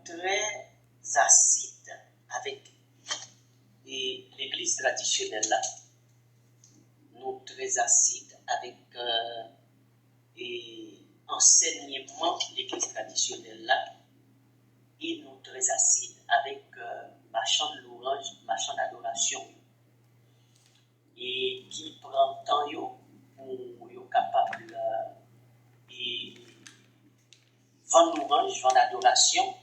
très acide avec l'église traditionnelle là. Nous très acide avec enseignement de l'église traditionnelle là. Et nous très acide avec ma chant de louange, ma chant d'adoration. Et qui prend temps pour être capable de vendre louange, vendre adoration.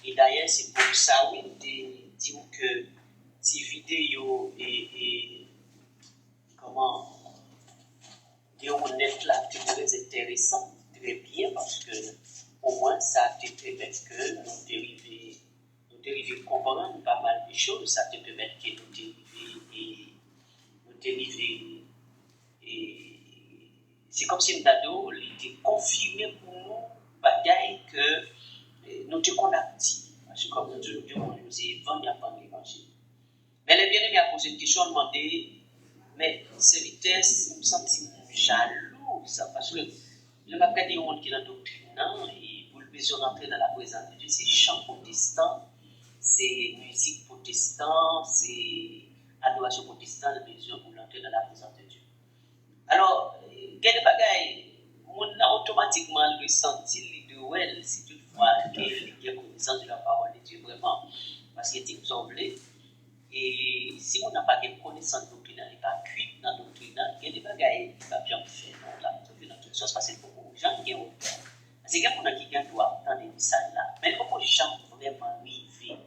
Et d'ailleurs, c'est pour ça, oui, de dire que ces vidéos et comment dire honnête là, c'est très intéressant, très bien, parce que au moins ça te permet que nous dériver comprendre pas mal de choses, ça te permet que nous dériver et c'est comme si nous était confirmé pour nous bagaille que nous te dit. Parce que comme nous disons, vendre apprendre l'évangile. Mais les bien-aimés a posé une question, demandé, mais c'est vitesse, me sens jaloux, ça, parce que je m'appelle des gens qui sont dans la doctrine, et pour le besoin d'entrer dans la présence de Dieu, c'est chant protestant, c'est musique protestant, c'est adoration protestante, le besoin pour l'entrer dans la présence de Dieu. Alors, il y a des bagailles, on a automatiquement ressenti l'idéal, si toutefois il y a connaissance de la parole de Dieu, vraiment, parce qu'il est semblé. Et si on n'a pas de connaissance doctrinale, il n'est pas cuit dans la doctrine, il y a des bagailles qui ne va bien faire dans toute chose, parce que beaucoup de gens qui ont peur. Parce qu'il y a des gens qui doivent entendre des messages là, mais beaucoup de gens vraiment arriver,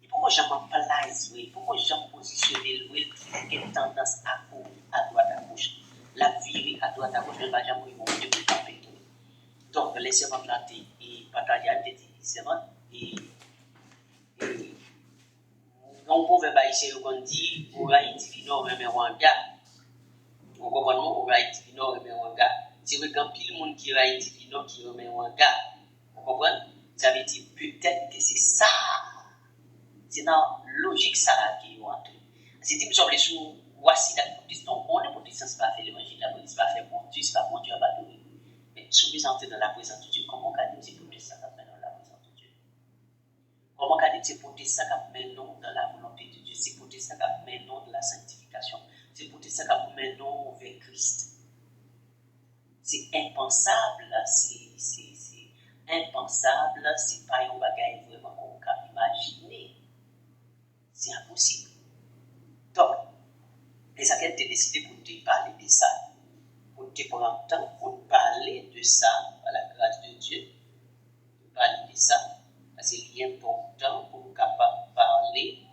il faut que les gens placent, il faut que les gens positionnent, il faut qu'il y ait une tendance à droite à gauche. La vie à droite à gauche, mais pas jamais ils vont me taper. Donc, laissez-moi planter et partager avec des discernements et on pouvait pas ici qu'on dit on va divino mais wanga on comprend on va divino mais wanga c'est vrai quand pile monde qui va divino qui mais wanga on comprend ça veut dire peut-être que c'est ça c'est dans logique ça qui est entré c'est dit me semble sous voici la protestant on est protestant c'est pas faire l'évangile la police pas faire bon Dieu c'est pas bon Dieu à adorer mais si vous entrez dans la présence de Dieu comment on dit c'est protestant dans la présence de Dieu. Comment on dit c'est protestant qui mène-nous dans la volonté de Dieu, c'est protestant qui mène-nous dans la sanctification, c'est protestant qui mène-nous vers Christ. C'est impensable, c'est impensable, c'est pas un bagage vraiment qu'on peut imaginer. C'est impossible. Donc, les gens qui ont décidé pour te parler de ça, pour te prendre le temps, pour parler de ça, par la grâce de Dieu, pour parler de ça. Parce qu'il est important pour nous capables de parler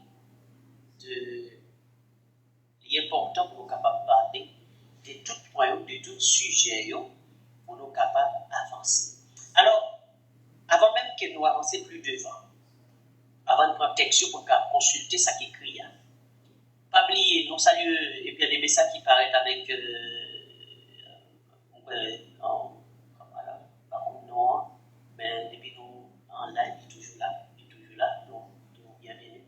de tout point, de tout sujet, pour nous capables d'avancer. Alors, avant même que nous avancions plus devant, avant de prendre texte pour consulter ce qui écrit, pas oublier, nous saluons et puis les messages qui paraissent avec non, mais depuis nous en live, il est toujours là, donc bienvenue,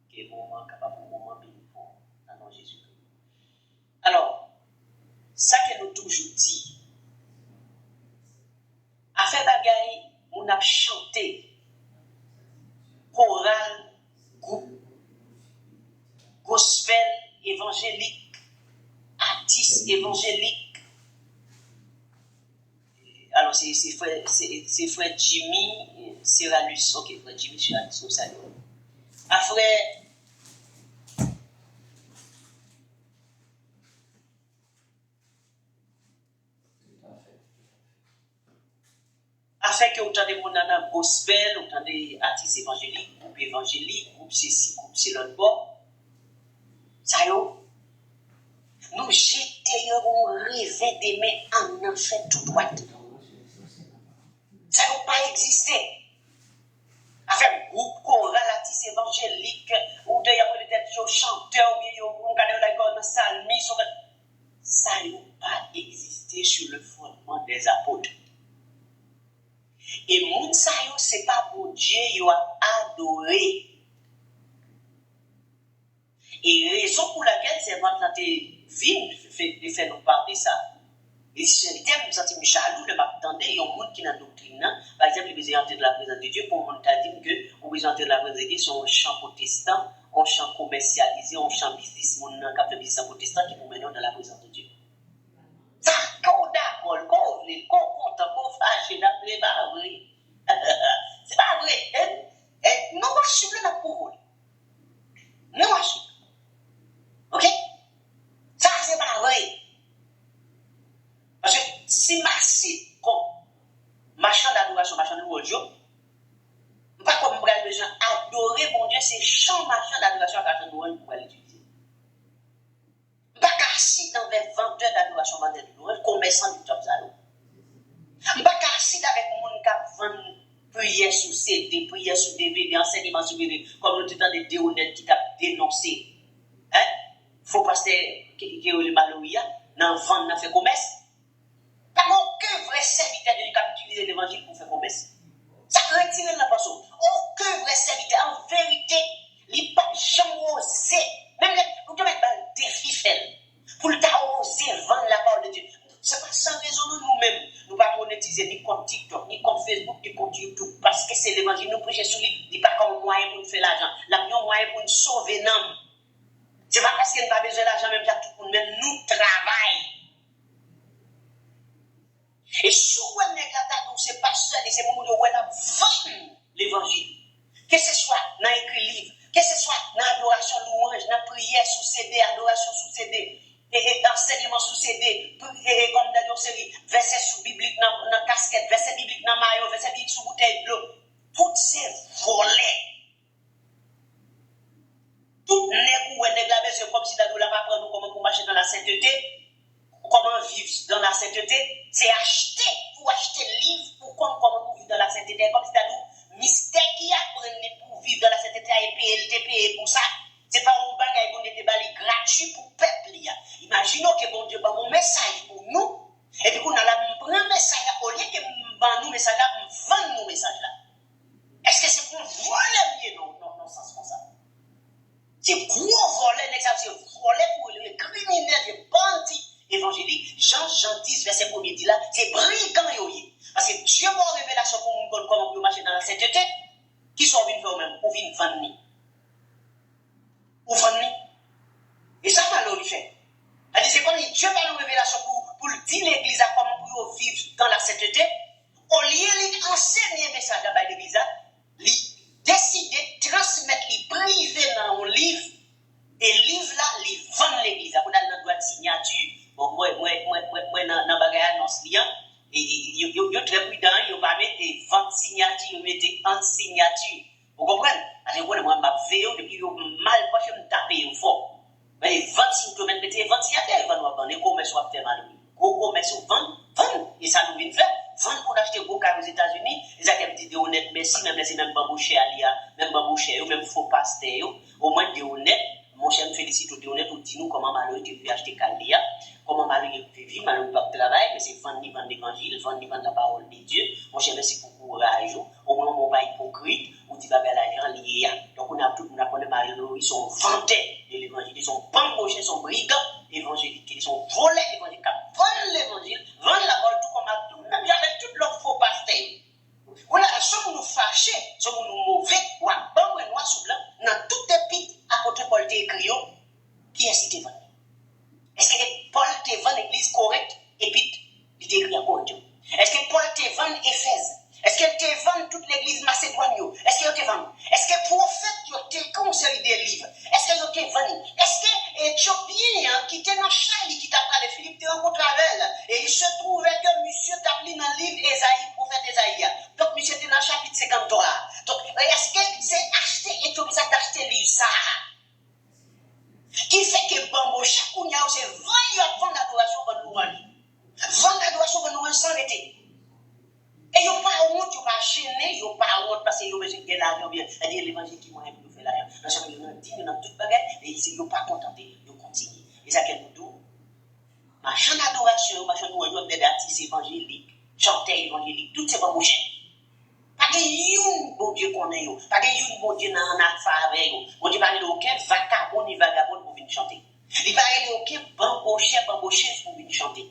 qui est moment capable pour moment béni pour dans nom Jésus. Alors, ça que nous toujours dit, affaire bagaille, on a chanté, choral, groupe, gospel évangélique, artiste évangélique. Alors, c'est frère Jimmy Serralus, ok, frère Jimmy Serralus, nous saluons. Afin que vous entendez mon nana gospel, vous entendez artiste évangélique, groupe ceci, groupe c'est l'autre bord. Ça y est, nous jeterions rêver d'aimer en enfer tout droit. Ça n'a pas existé. Avec groupe choral, artiste évangélique, ou d'ailleurs peut-être chanteur, ou bien on regarde la gorge salmiste, ça n'a pas existé sur le fondement des apôtres. Et moun sa yo, c'est pas pour Dieu, yo a adoré. Et raison pour laquelle c'est maintenant de faire nous parler de ça. Et si je me sens jaloux de m'attendre, il y a un monde qui est dans la doctrine. Par exemple, il besoin de la présence de Dieu. Pour mon t'a dit que vous besoin de la présence de Dieu sur un champ protestant, un champ commercialisé, un champ business, mon cap de business protestant qui vous mène dans la présence de Dieu. Ça, quand d'accord, quand vous voulez, quand on content, quand on fâche, c'est pas vrai. C'est pas vrai. Et nous, on suit le pour vous. Nous, on suit. Ok? Ça, c'est pas vrai. Parce que si marcher comme marchand d'adoration, marchand de religion, pas comme vous avez besoin d'adorer mon Dieu, c'est champ marchand d'adoration à de religion pour l'utiliser. Pas casser dans des vendeurs d'adoration, vendeurs de religion, commerçants du top salon. Pas casser avec mon cap vendre prière sous CD, prière sous DVD, enseignement sous DVD, comme nous disons des déhonnêtes qui t'a dénoncé. Hein? Faut passer qui est le Malouia, dans vendre, dans faire commerce. Pas aucun vrai serviteur de Dieu qui a utilisé l'évangile pour faire commerce. Ça retire la personne. Aucun vrai serviteur, en vérité, il n'a pas jamais osé. Même nous devons mettre un défi fait. Pour le temps oser vendre la parole de Dieu. C'est pas sans raison nous-mêmes. Nous ne pouvons pas monétiser ni compte TikTok, ni compte Facebook, ni compte YouTube. Parce que c'est l'évangile. Nous prêchons sur lui. Il n'est pas comme un moyen pour nous faire l'argent. La meilleure moyen pour nous sauver l'âme. Ce n'est pas parce qu'il n'a pas besoin d'argent, même tout le monde, mais nous travaillons. Et souvent, c'est pas seul, et c'est le moment où on a vendu l'évangile. Que ce soit dans l'écrit livre, que ce soit dans l'adoration louange, dans la prière sous CD, adoration sous CD, et enseignement sous CD, comme dans une série, verset sous biblique dans casquette, verset biblique dans maillot, verset biblique sous bouteille de l'eau. Tout ces volets. Tout n'est pas la besoin comme si nous l'avons appris comment marcher dans la sainteté. Comment vivre dans la sainteté, c'est acheter le livre pour comment vivre dans la sainteté. Comme c'est un mystère qui apprend pour vivre dans la sainteté et payer pour ça. C'est pas un bagage qu'on était balé gratuit pour le peuple. Imaginons que bon Dieu a un message pour nous, et puis qu'on a un message au lieu que nous message là, on vend nos messages là. Est-ce que c'est pour voler? Non, sens comme ça. C'est gros voler, c'est voler pour les criminels, les bandits. Évangélique, Jean 10, verset 1er dit là, c'est brigand yoye. Parce que Dieu m'a révélation pour nous comment vous marcher dans la sainteté, qui sont venus faire même, pour venir vendre. Ou vendre. Et ça, malheur, il fait. C'est comme Dieu m'a une révélation pour dire l'église à comment pour vivre dans la sainteté. Au lieu d'enseigner le message à l'église, il décide de transmettre, il privé dans un livre, et le livre là, il vend l'église. Pour aller dans la signature. Bon, moi, dans le bagage annonce client, il est très prudent, il ne va pas mettre 20 signatures, il met 30 signatures. Vous comprenez? Alors, moi, je vais depuis mal, je me taper fort. Mais 20 signatures, mettez 20 signatures, il va nous vendre, les commerces vont faire mal. Gros commerces vendre, et ça nous vient faire. Vendre pour acheter gros car aux États-Unis, ils ont dit des honnêtes, merci, même si même bambouché alia, même bambouché, même faux pasteur, au moins des honnêtes. Mon cher, me félicite au honnête, ou dis-nous comment malheureux tu peux acheter Calia, comment malheureux tu peux vivre, malheureux pas travail, mais c'est vendre l'évangile, vendre la parole de Dieu. Mon cher, merci pour le courage, au moins on va hypocrite, ou tu vas vers l'argent lié. Donc on a tout, on apprend les malheureux, ils sont vantés de l'évangile, ils sont bambouchés, ils sont brigands, évangéliques, ils sont volés, évangéliques, vendent l'évangile, vendent la parole, tout comme à tout, même avec tout leur faux pasteur. Voilà, sommes nous fâchés, sommes nous mauvais, ou à bon ou noir sous blanc, dans tout épître, apôtre Paul t'écrit, qui est-ce qui t'est vendu? Est-ce que Paul t'est vendu l'église correcte, épître, il t'écrit à Corinthiens? Est-ce que Paul t'est vendu Éphèse? Est-ce qu'elle t'est vendu toute l'église macédoine? Est-ce qu'elle t'est vendu? Est-ce que le prophète t'est conseillé des livres? Est-ce qu'elle t'est vendu? Est-ce que Éthiopien qui était dans Charlie qui t'a parlé, Philippe t'est rencontré avec elle, et il se trouvait que monsieur t'a pris dans le livre Esaïe, prophète Esaïe. Donc, monsieur était dans le chapitre 53. Donc, est-ce que c'est acheté Éthiopien, ça t'a acheté le livre ça? Qui fait que Bambo, chaque où il y a, c'est vendre l'adoration pour nous. Vendre l'adoration pour nous sans l'été. Et il n'y a pas honte, il n'y a pas gêné, il n'y a pas honte parce qu'il y a besoin de l'argent. C'est-à-dire l'évangile qui m'a aimé nous fait l'argent. Dans chaque jour, il y a toute bagarre et il n'y a pas contenté, il continue. Et ça, quel nous ma chant d'adoration, ma chant de des artistes évangéliques, chanteurs évangéliques, tout c'est pas mon chien. Pas de youn, bon Dieu qu'on est, pas de youn, bon Dieu, n'a affaire avec vous. Bon Dieu, pas de aucun vagabond ni vagabond pour venir chanter. Il n'y a pas de aucun bamboché pour venir chanter.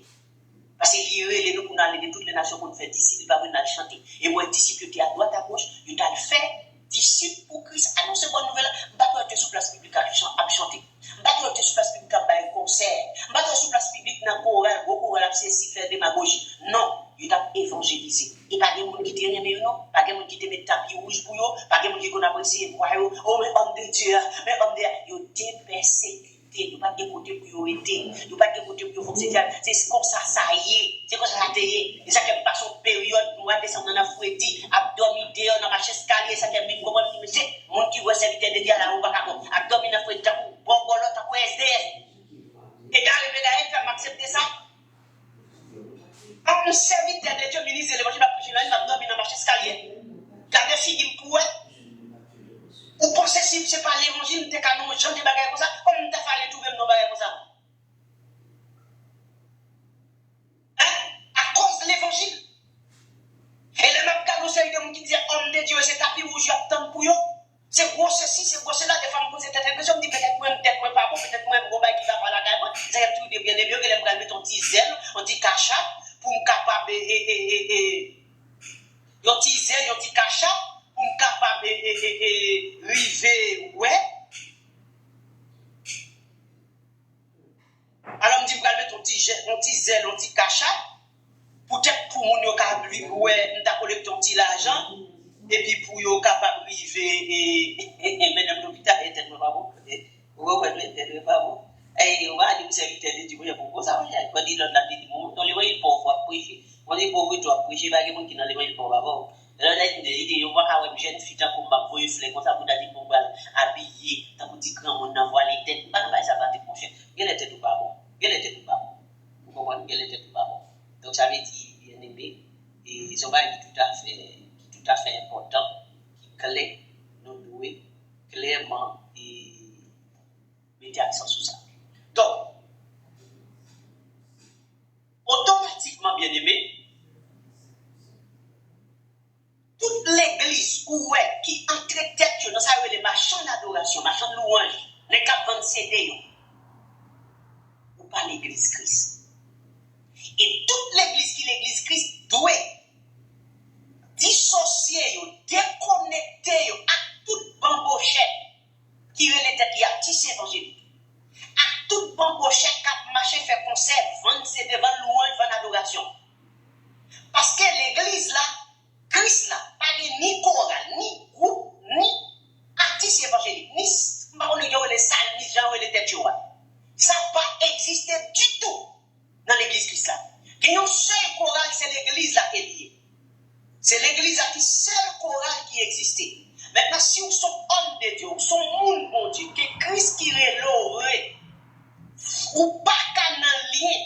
Parce que les nous pour aller de toutes les nations pour nous faire disciples, pas venir chanter. Et moi, disciple, tu es à droite, à gauche, tu as le fait. Disciple pour Christ, annoncer bonne nouvelle, battre sur place publique à chanter. Battre sur place publique à faire un concert. Battre sur place publique dans le chorale, beaucoup de si faire démagogie. Non, il t'a évangélisé. Il n'y a pas de monde qui te rien, non. Pas de monde qui te met tapis rouge pour eux. Pas de monde qui connaît apprécié pour eux. Oh, mais homme de Dieu, mais homme de Dieu, il te persécuté. Il n'y a pas de côté pour eux aider. Il n'y a pas de côté pour eux fonctionner. C'est comme ça, ça y est. C'est comme ça, ça y est. Et ça fait pas son période pour descendre dans la fouetti, abdomen dehors dans ma chaise escalier, ça fait même comment monsieur, mon qui voit serviteur de Dieu là, ou pas capable. Abdomen dans fouetti, bon, bon, l'autre, quoi, SDS. Et d'aller, mais d'aller, m'accepter ça. Un serviteur de Dieu, ministre de l'évangile, m'a prêché là, il m'a dormi dans ma chaise escalier. Gardez figure pour elle. Ou pensez si c'est pas l'évangile, t'es qu'à nous, j'en des bagages comme ça, comme t'as fallu trouver nos bagages comme ça. Hein? À cause de l'évangile. Et les mêmes cas, nous avons qui disent, homme de Dieu, c'est tapis rouge, il y a tant pour eux. C'est gros ceci, c'est gros cela, des femmes posent cette question, dit peut-être moi, pas bon, peut-être moi, bon, qui va pas la gamme. Ça y tout de bien, que les me mettre un petit zèle, un petit cachat, pour me capable, un petit zèle, un petit cachat, pour me capable, river, ouais. Alors, me dit, vous allez mettre un petit zèle, un petit cachat, peut-être pour mon yo capable, ouais, nous avons collecté un petit l'argent. Et puis pour yo capable vivre et mesdames l'hôpital est tellement pas bon. Ouais, pas bon. Et on va dire serviteur de Dieu pour ça on dit dans la vie dans les voyez pauvres prêcher. On dit pauvre toi prêcher pas quelqu'un qui dans les voyez pauvres avant. Là il on va avoir une jeune fille comme m'a voyer fleur comme ça pour dire bon habillé, tant pour dire grand monde envoyer les têtes, pas ça va te prochain. Elle était tout pas bon. Elle était tout pas bon. Vous comprenez elle était tout pas bon. Donc ça veut dire bien aimé et ça va être tout à fait important, qui clé, nous douer clairement et mettre accent sur ça. Donc, automatiquement, bien aimé, toute l'église qui entre tête dans ça, les marchands d'adoration, marchands de louange, les cap de CD, ou pas l'église Christ. Et toute l'église qui est l'église Christ doit dissocier, déconnecter à toute bambochette qui relève qui a tissé évangélique. À toute bambochette qui a marché, fait concert, vendre CD, vendre louange, vendre adoration. Parce que l'église là, Christ là, pas ni chorale, ni groupe, ni artiste évangélique, ni les salles, ni gens et les têtes. Ça n'a pas existé du tout dans l'église Christ là. Il y a une seule chorale, c'est l'église là qui est liée. C'est l'église qui est seule chorale qui existait. Maintenant, si vous sommes hommes de Dieu, vous sommes monde bon Dieu, que Christ qui est l'oré, ou pas qu'un lien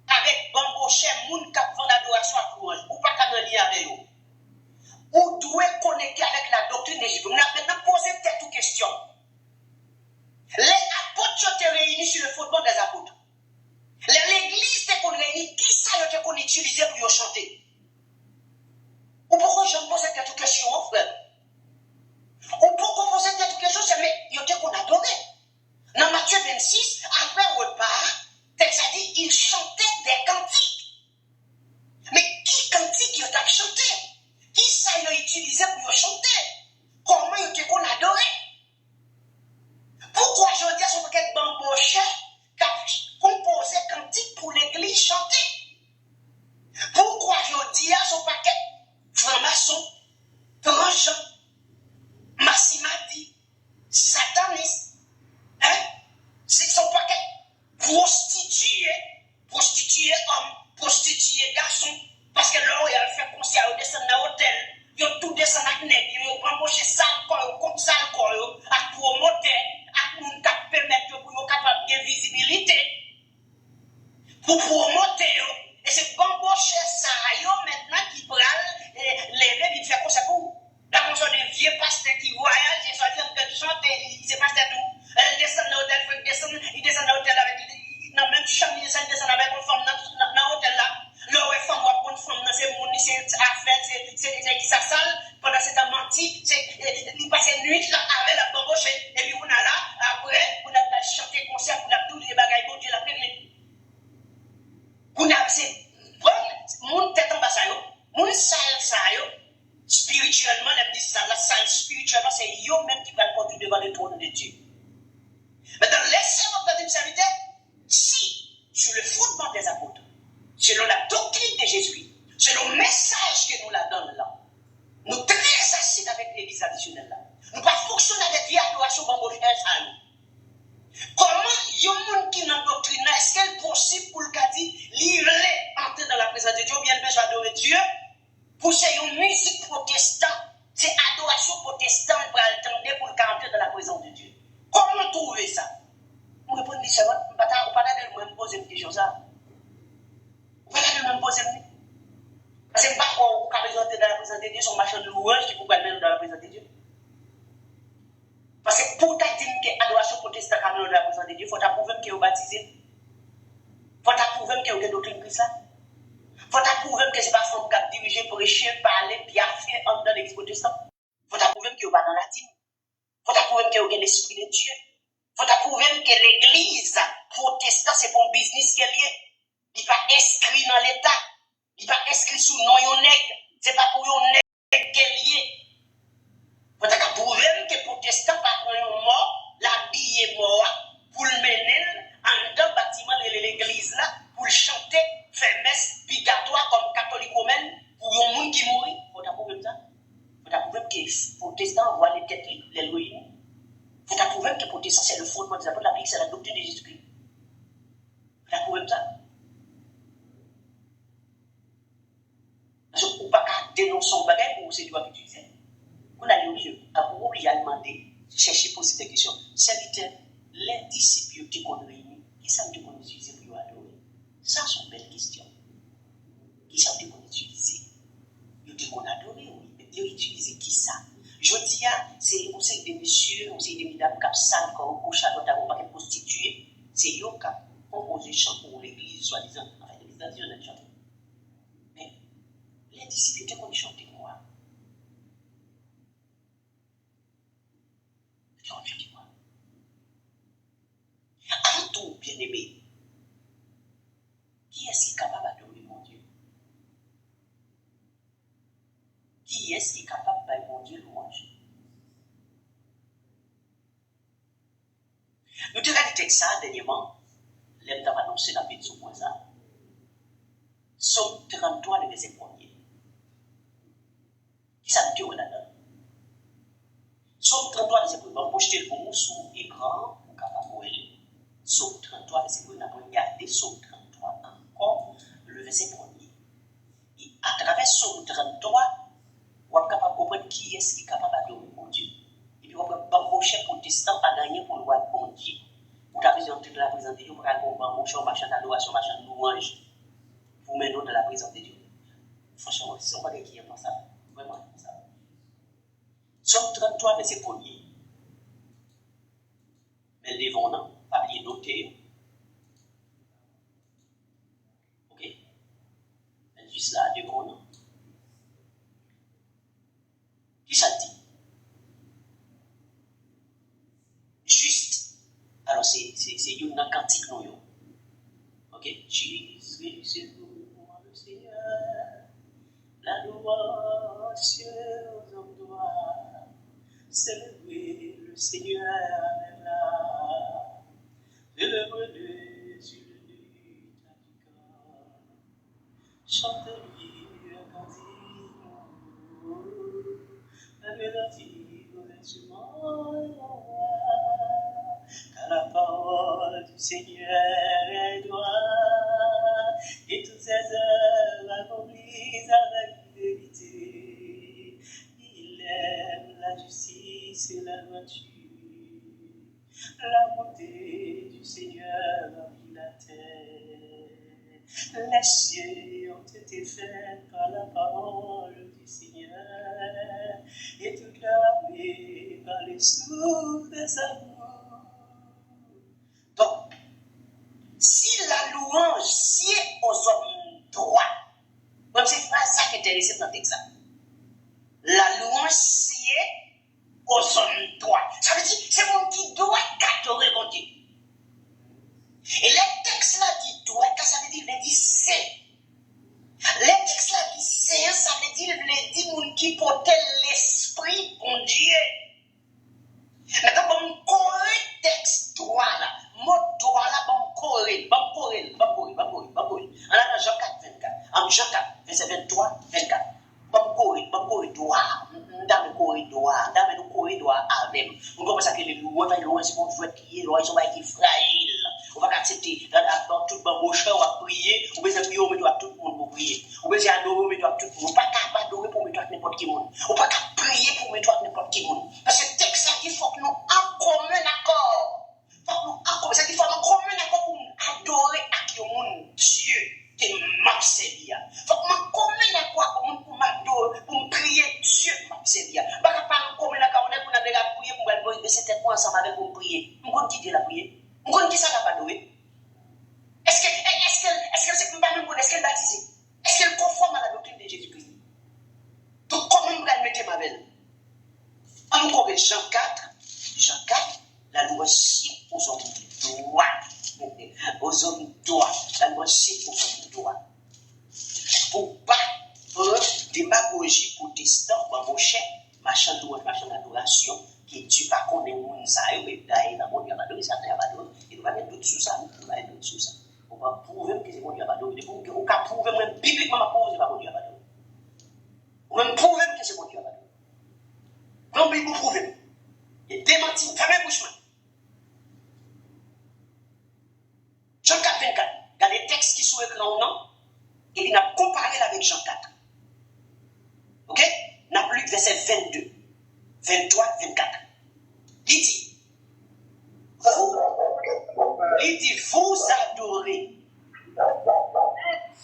avec Bamboche, moun qui font l'adoration à louange, ou pas qu'un lien avec eux. Ou doit connecter avec la doctrine de Jésus. Maintenant, posez peut-être une question. Les apôtres sont réunis sur le fondement des apôtres. L'église est réunie, qui ça qu'on utilise pour chanter? Ou pourquoi je me pose cette question, frère? Ou pourquoi poser cette question, c'est mais il y a qu'on adorait. Dans Matthieu 26, après le repas, texte a dit, il chantait des cantiques. Mais qui cantique il a chanté? Qui ça il a utilisé pour chanter? Comment il y a qu'on adorait? Pourquoi je dis à ce paquet de bamboche qui a composé cantique pour l'église chanter? Pourquoi je dis à ce paquet franc-maçon, tranchant, massimati, sataniste, hein? C'est son paquet prostitué homme, prostitué garçon, parce que là, il a fait concert, il descend dans l'hôtel, il a tout descend dans le net, il a embauché sale corps, comme sale corps, à promoter, à nous permettre pour nous capables de vivre nom de Dieu. Maintenant, laissez-moi parler de serviteur. Si, sur le fondement des apôtres, selon la doctrine de Jésus, selon le message que nous la donne là, nous très assis avec l'église additionnelle là, nous pas fonctionner avec vie adoration comme vos frères à nous. Comment il y a un monde qui dans la doctrine, est-ce qu'il est possible pour le cas dit, livrer, entrer dans la présence de Dieu, ou bien le besoin d'adorer Dieu, pour c'est une musique protestante, c'est adoration protestante pour attendre pour le cas entrer dans la présence de Dieu. Comment trouver ça? Je réponds différemment, je ne vais pas me poser une question ça. Je ne vais pas me poser une question. Parce que je ne sais pas qu'on peut présenter dans la présence de Dieu, son machin de louange qui peut mettre dans la présence de Dieu. Parce que pour ta dire que l'adoration protestante dans la présence de Dieu, il faut t'approuver que vous baptisé. Il faut t'approuver que vous avez doctrine Christ là. Il faut t'approuver que ce n'est pas femme qui a dirigé pour échouer, parler, bien faire dans l'église protestante. Il faut t'approuver que vous êtes dans la dîme. Il faut t'approuver que vous avez l'esprit de Dieu. Il faut t'approuver que l'église protestante, c'est pour un business qu'elle est. Il n'est pas inscrit dans l'État. Il n'est pas inscrit sous nom de nègre. Ce n'est pas pour un nègre qu'elle est. Faut t'approuver que les protestants par un mort, l'habiller mort, pour le mener en dans le bâtiment de l'église là, pour le chanter, faire messe pigatoire comme catholique romaine, pour un monde qui mourit. Faut t'approuver ça. Faut t'approuver que les protestants voient les têtes, les ruines. Faut t'approuver que les protestants c'est le fondement des apôtres de la Bible, c'est la doctrine de Jésus-Christ. Faut t'approuver ça. Parce qu'on ne peut pas dénoncer un bagage pour c'est du pas utiliser. On a oublié à demander, chercher, poser des questions. Serviteur, les disciples qui ont réunis, qui savent qu'on utilise pour adorer? Ça, c'est une belle question. Qui savent qu'on utilise? Ils disent qu'on adore, oui, mais ils utilisent qui ça? Je dis, c'est le conseil des messieurs, c'est des mesdames qui sont comme au château d'avant, pas prostituées. C'est eux qui ont composé chant pour l'église, soi-disant. Enfin, l'église d'Adieu, on a chanté. Mais les disciples, qui ont chanté quoi? Avant tout, bien-aimé, qui est-ce qui est capable d'adorer mon Dieu? Qui est-ce qui est capable de mon Dieu louange? Nous te regardons ça dernièrement, l'aime d'avoir annoncé la vie de ce point ça. Somme 33, le verset 1er. Qui ça dit là-dedans? Somme 33, verset 1er. On peut jeter le mot sur l'écran pour capable voir. Somme 33, verset 1er. On a regardé Somme 33 encore, le verset 1er. Et à travers Somme 33, on est capable de comprendre qui est-ce qui est capable d'adorer mon Dieu. Et puis on peut embaucher protestant à gagner pour le roi de mon Dieu. Vous avez besoin de la présence de Dieu pour aller embaucher un machin d'adoration, un machin de louange. Vous mettez dans la présence de Dieu. Franchement, si on va dire qui est ça, vraiment ça. Somme 33, verset 1er. Mais devant nous, pas bien noté. Ok? Juste là, devant nous. Qui ça dit? Juste. Alors, c'est une cantique, non? Ok? Jésus, c'est moi le Seigneur. La louange aux hommes doit célébrer le Seigneur avec la. Célèbre-le sur le lit du corps. Chante-lui un cantique. La mélodie aux instruments. Car la parole du Seigneur est droite, et toutes ses œuvres accomplies avec fidélité. Il aime la justice et la droiture. La bonté du Seigneur remplit la terre. Les cieux ont été faits par la parole du Seigneur, et toute l'armée par les souffles de sa bouche. Donc, si la louange sied aux hommes droits, comme c'est pas ça qui est intéressant dans le texte, la louange sied aux hommes droits. Ça veut dire c'est mon qui doit adorer mon Dieu. Et les textes là dit doit, ça veut dire il dit c'est. Les textes là dit c'est, ça veut dire il dit mon qui portait l'esprit bon Dieu. Maintenant, comme c'est qu'on veut prier, ils sont qui fragile. On va accepter, dans tout le monde, on va prier, on va prier, on met tout le monde pour prier. On va adorer, on met tout le monde. On ne peut pas adorer pour mettre n'importe qui monde. On ne peut pas prier pour mettre n'importe qui monde. Parce que le texte, il faut que nous en commun accord. Il faut que nous en commun, il faut en commun accord pour adorer à qui monde Dieu qui m'a servi. Il faut que nous en commun accord pour m'adorer, pour prier Dieu m'a servi. Il ne faut pas en commun accord pour nous prier, pour nous c'était quoi ensemble avec pour prier. Nous allons quitter la prière. Nous allons quitter ça la adorer. Est-ce que c'est pas même bon? Est-ce qu'elle est baptisée? Est-ce qu'elle est conforme à la doctrine de Jésus-Christ? Donc, comment vous allez mettre ma belle? Encore Jean 4, la loi sied aux hommes droits. Aux hommes droits. La loi sied aux hommes droits. Pour pas faire démagogie protestant, mon cher, machin d'adoration, qui Dieu pas connaît mon ça, mais d'ailleurs, mon Dieu va donner ça, il va mettre doute sur ça, il va mettre doute sur ça. On va prouver que c'est mon Dieu va donner. On va prouver, même bibliquement, que c'est pas mon Dieu va donner. On va prouver que c'est mon Dieu va donner. Non, mais vous prouvez. Et démentir, fermez bouche. Jean 4, 24. Il y a des textes qui sont écrits non? Et puis, on a comparé avec Jean 4. Ok? On a lu verset 22, 23, 24. Il dit, vous adorez.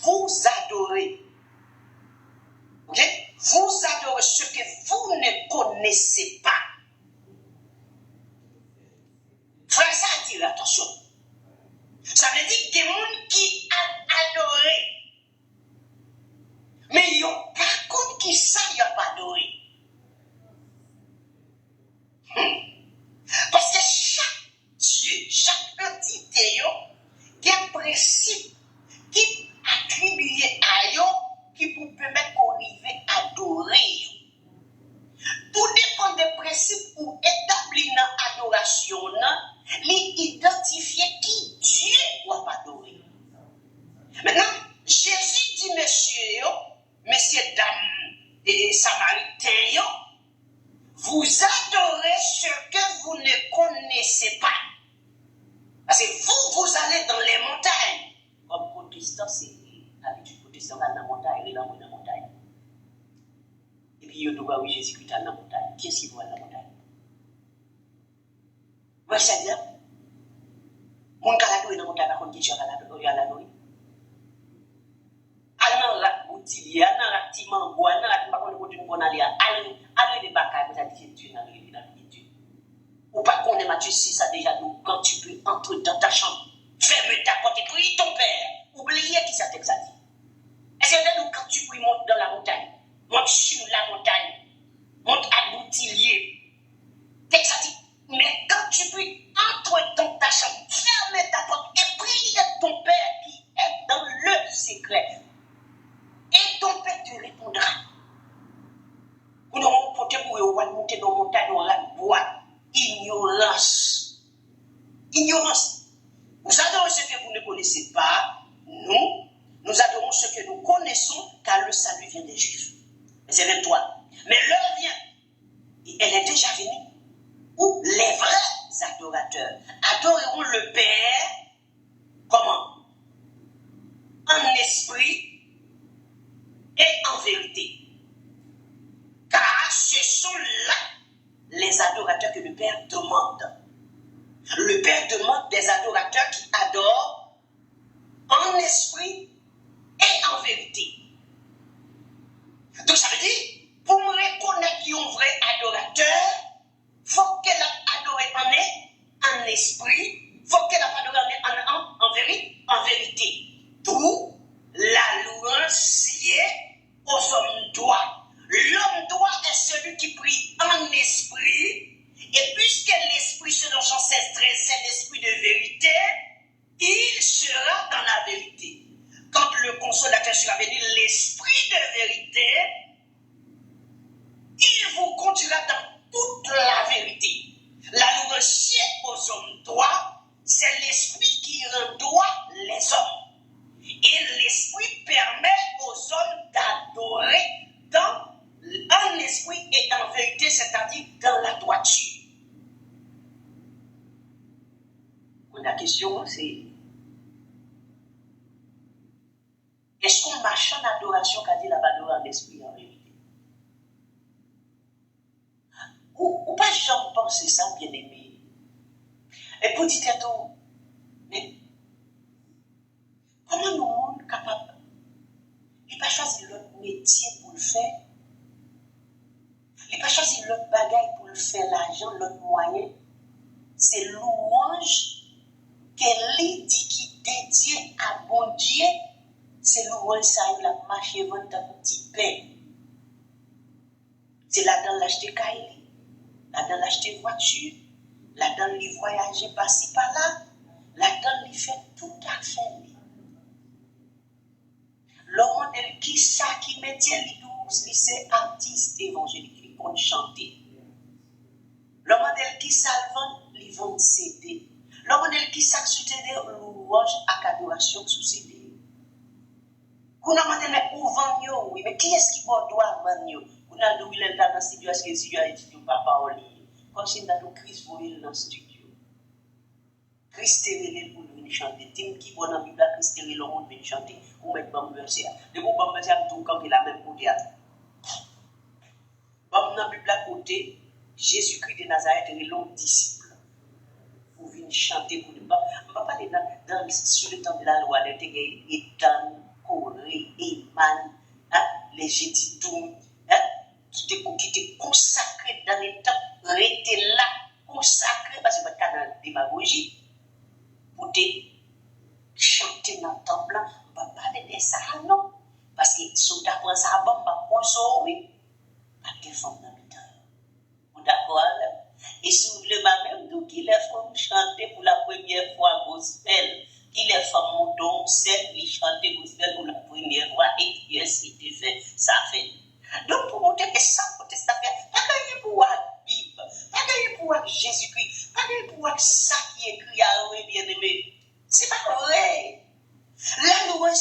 Vous adorez. Ok? Vous adorez ce que vous ne connaissez pas. Frère, ça attire attention. Ça veut dire qu'il y a des gens qui adorent. Mais il y a par contre qui savent pas adorer. Parce que chaque Dieu, chaque entité, il y a un principe qui attribué à eux qui vous permet d'arriver à adorer. Tout dépend des principes ou établis dans l'adoration, l'identifier qui Dieu doit adorer. Maintenant, Jésus dit, messieurs, dames et samaritains, vous adorez ce que vous ne connaissez pas. Parce que vous allez dans les montagnes. Comme protestant, c'est l'habitude protestant, dans la montagne, il est dans la montagne. Et puis, il doit oui, Jésus-Christ dans la montagne. Qui est-ce qui voit dans la montagne? Moi, c'est bien. Mon calado est dans la montagne, par contre, qui est dans la montagne. Allons la boutillie, allons la timango, allons la timango, allons les bagages, vous avez dit Dieu dans Dieu. Ou pas qu'on est Matthieu 6, ça déjà nous, quand tu peux entrer dans ta chambre, ferme ta porte et prie ton Père. Oubliez qui ça texte a dit. Est-ce que nous, quand tu pries, monte dans la montagne, monte sur la montagne, monte à boutillier. Texte a dit, mais quand tu pries, entre dans ta chambre, ferme ta porte et prie ton Père qui est dans le secret. Et ton Père te répondra. Nous avons porté pour monter dans la montagne, dans la boîte. Ignorance. Vous adorez ce que vous ne connaissez pas. Nous adorons ce que nous connaissons, car le salut vient des Juifs. Mais c'est même toi. Mais l'heure vient, et elle est déjà venue, où les vrais adorateurs adoreront le Père, comment? En esprit et en vérité. Car ce sont là les adorateurs que le Père demande. Le Père demande des adorateurs qui adorent en esprit et en vérité. Donc ça veut dire, pour me reconnaître qu'un vrai adorateur, il faut qu'elle a adoré en esprit, il faut qu'elle a adoré en vérité. D'où la louange sied aux hommes droits. L'homme droit est celui qui prie en esprit, et puisque l'esprit selon Jean 16:13, c'est l'esprit de vérité, il sera dans la vérité. Quand le consolateur sera venu, l'esprit de vérité, il vous conduira dans toute la vérité. La louange sied aux hommes droits, c'est l'esprit qui rend droit les hommes. Et l'esprit permet aux hommes d'adorer en esprit et en vérité, c'est-à-dire dans la droiture. La question, c'est est-ce qu'on marche en adoration qu'a dit la valeur en esprit en vérité? Ou pas jamais penser ça, bien aimé? Et pour dire tout, mais comment nous sommes capables? Il n'a pas choisi l'autre métier pour le faire. Il n'a pas choisi l'autre bagaille pour le faire l'argent, l'autre moyen. C'est louange qu'elle dit qui dédiée à bon Dieu. C'est louange ça, il a marché vendre un petit pain. C'est là-dedans l'acheter caille, là-dedans l'acheter voiture, là-dedans lui voyager par-ci par-là, là-dedans lui fait tout à fait. Le modèle qui ça qui mettait les douze, c'est artiste évangélique, qui compte chanter. Le modèle qui salvant, ils vont CD. Le modèle qui s'accède louange à adoration sous CD. Qu'on a demandé, mais où vend oui, mais qui est-ce qui doit vendre? On a dit, il est dans le studio, est-ce que le studio a étudié ou pas par lui? Comme si on a dit, Christ voulait dans le studio. Christ est révélé pour venir chanter. Tim qui va dans la Bible, Christ est révélé pour venir chanter. Ou mettre bon verset. De vous, bon verset, tout comme il a même côté. Bon, dans la Bible, à côté, Jésus-Christ de Nazareth est l'homme disciple. Pour venir chanter pour nous. On ne va pas aller sur le temps de la loi, il y a Ethan, Corée, Eman, les Géditoum, qui étaient consacrés dans les temps, étaient là, consacrés, parce que c'est pas dans la démagogie, pour te chanter dans le temple, on ne va pas parler de ça, non. Parce que si on apprend ça, on va consommer, pas de femmes dans le temps. On est d'accord? Et si vous voulez, même d'où qu'il est femme chanter pour la première fois gospel, qu'il est femme don, celle qui chanter gospel pour la première fois, et qui est fait, ça fait. Donc, pour montrer que ça, pour ça fait, pas gagner pour la Bible, pas gagner pour Jésus-Christ, pas gagner pour ça qui est écrit à eux, bien aimé. C'est pas vrai. La louange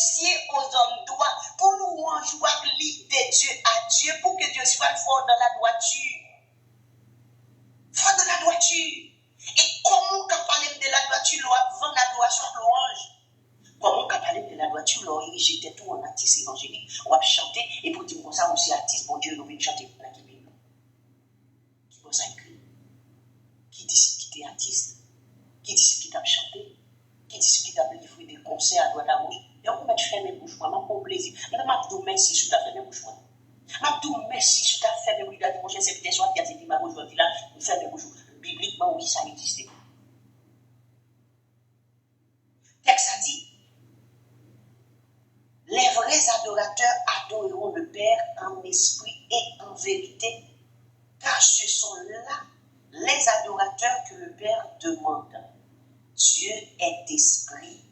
aux hommes doit, pour louange, de Dieu à Dieu, pour que Dieu soit fort dans la droiture. Fort dans la droiture. Et comment on peut parler de la droiture avant l'adoration louange? Comment on peut parler de la droiture j'étais tout en artiste évangélique, on va chanter, et pour dire comme ça, aussi artiste, bon Dieu, nous venons chanter pour la Bible. Qui va ça écrit? Qui dit qui était artiste? Qui dit qui t'a chanté? Qui dit qui t'a livré des concerts à droite à gauche? Et on peut faire mes bouches, moi, pour plaisir. Mais je vous merci si tu as fait mes bouches, moi. Je vous merci si tu as fait mes bouches, la prochaine c'est peut-être soit qui a dit ma bouche, là, vous faites mes bouches. Bibliquement, oui, ça existe. Texte a dit, les vrais adorateurs adoreront le Père en esprit et en vérité, car ce sont là les adorateurs que le Père demande. Dieu est esprit,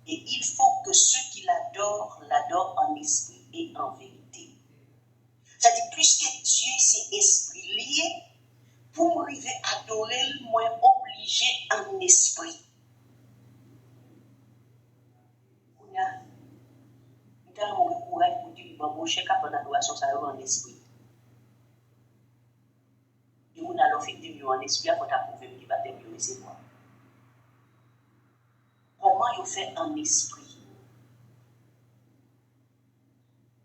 et il faut que ceux qui l'adorent en esprit et en vérité. C'est-à-dire, puisque Dieu c'est esprit lié, pour arriver à adorer le moins obligé en esprit. Nous avons le courage pour dire, bon, je sais qu'à ton adoration, ça va en esprit. Et nous allons faire du mieux en esprit, pour t'approuver, qui va t'aimer, c'est moi. Comment il fait en esprit?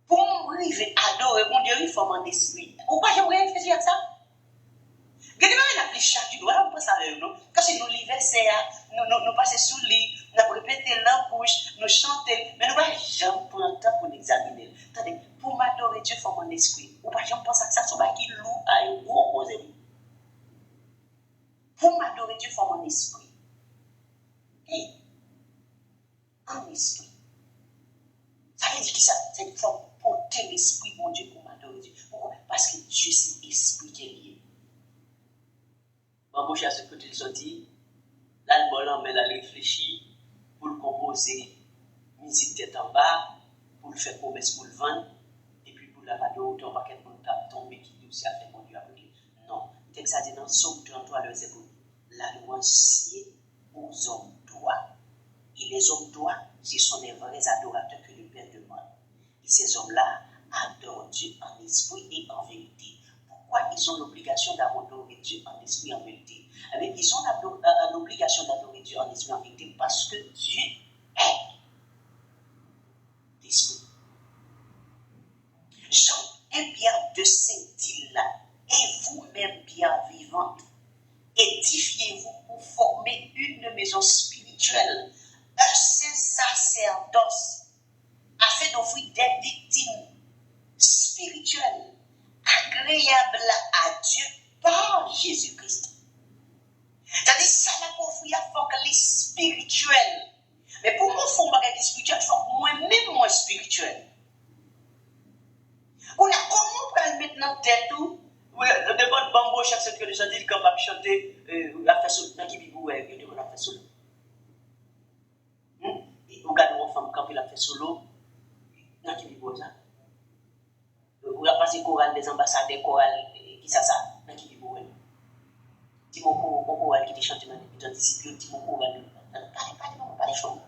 Pour arriver à adorer, mon Dieu, il faut en esprit. Pourquoi j'aimerais réfléchir à ça? Regardez-moi la plus chaque du doigt, on pense avec nous. Quand nous lisons verset, nous passons sous le lit, nous répétons la bouche, nous chantons, mais nous ne pouvons jamais prendre le temps pour l'examiner. Attendez, pour m'adorer Dieu, il faut mon esprit. Ou pas, j'aime penser à ça, c'est pas qui loue à un gros posé. Pour m'adorer Dieu, il faut mon esprit. Et, en esprit. Ça veut dire que ça, c'est une forme porter l'esprit, mon Dieu, pour m'adorer Dieu. Pourquoi? Parce que Dieu, c'est l'esprit qui est lié. Mon cher, ce que tu as dit, l'album, elle a réfléchi pour le composer, musique tête en bas, pour le faire promesse pour le vendre, et puis pour la radio, ton paquet pour le tomber qui dit aussi à faire mon Dieu avec lui. Non, le texte a dit dans Somme 33, le verset pour la loi sied aux hommes droits. Et les hommes droits, ce sont les vrais adorateurs que le Père demande. Et ces hommes-là adorent Dieu en esprit et en vérité. Pourquoi ils ont l'obligation d'adorer Dieu en esprit et en vérité? Ils ont l'obligation d'adorer Dieu en esprit et en vérité parce que Dieu est l'esprit. Jean 1 Pierre 2,5 dit là, et vous-même, pierre vivante, édifiez-vous pour former une maison spirituelle, un saint sacerdoce, afin d'offrir des victimes spirituelles, agréables à Dieu par Jésus-Christ. C'est-à-dire, ça n'a pas offrir à faut que les spirituels. Mais pour moi, il faut que les spirituels, il faut que moi-même, moi spirituel. On a comment prendre maintenant tête tout, de bonne bambo, chaque fois que les gens disent qu'on va chanter la fête solo, dans qui vit où est, on a fait solo. On regarde une femme quand elle a fait solo, dans qui vit où ça. On a passé chorale des ambassadeurs, chorale, qui ça, dans qui vit où est. Dis mon chorale qui te chante dans les disciples, dis mon chorale, pas les choses.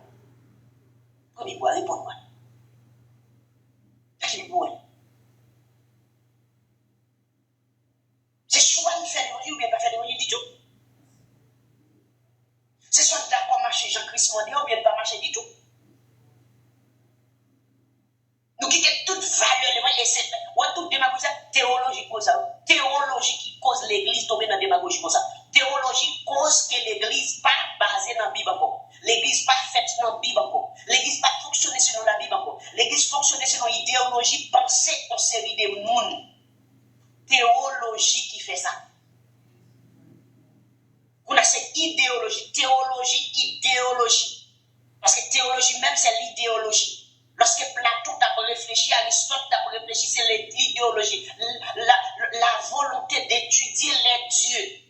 Premier bois, réponds-moi. Dans qui vit où est. C'est soit il fait des moyens ou bien pas faire des moyens du tout. C'est soit d'accord marcher Jean-Christ mondial ou bien pas marcher du tout. Nous quittons toute valeur, les moyens, c'est toute démagogie, théologie cause ça. Théologie qui cause l'église tomber dans la démagogie comme ça. Théologie cause que l'église pas basée dans la Bible encore. L'église pas faite dans la Bible encore. L'église pas fonctionner selon la Bible encore. L'église fonctionne selon l'idéologie pensée en série de monde. Théologie qui fait ça. On a cette idéologie, idéologie. Parce que théologie même, c'est l'idéologie. Lorsque Platon a réfléchi, Aristote a réfléchi, c'est l'idéologie. La volonté d'étudier les dieux.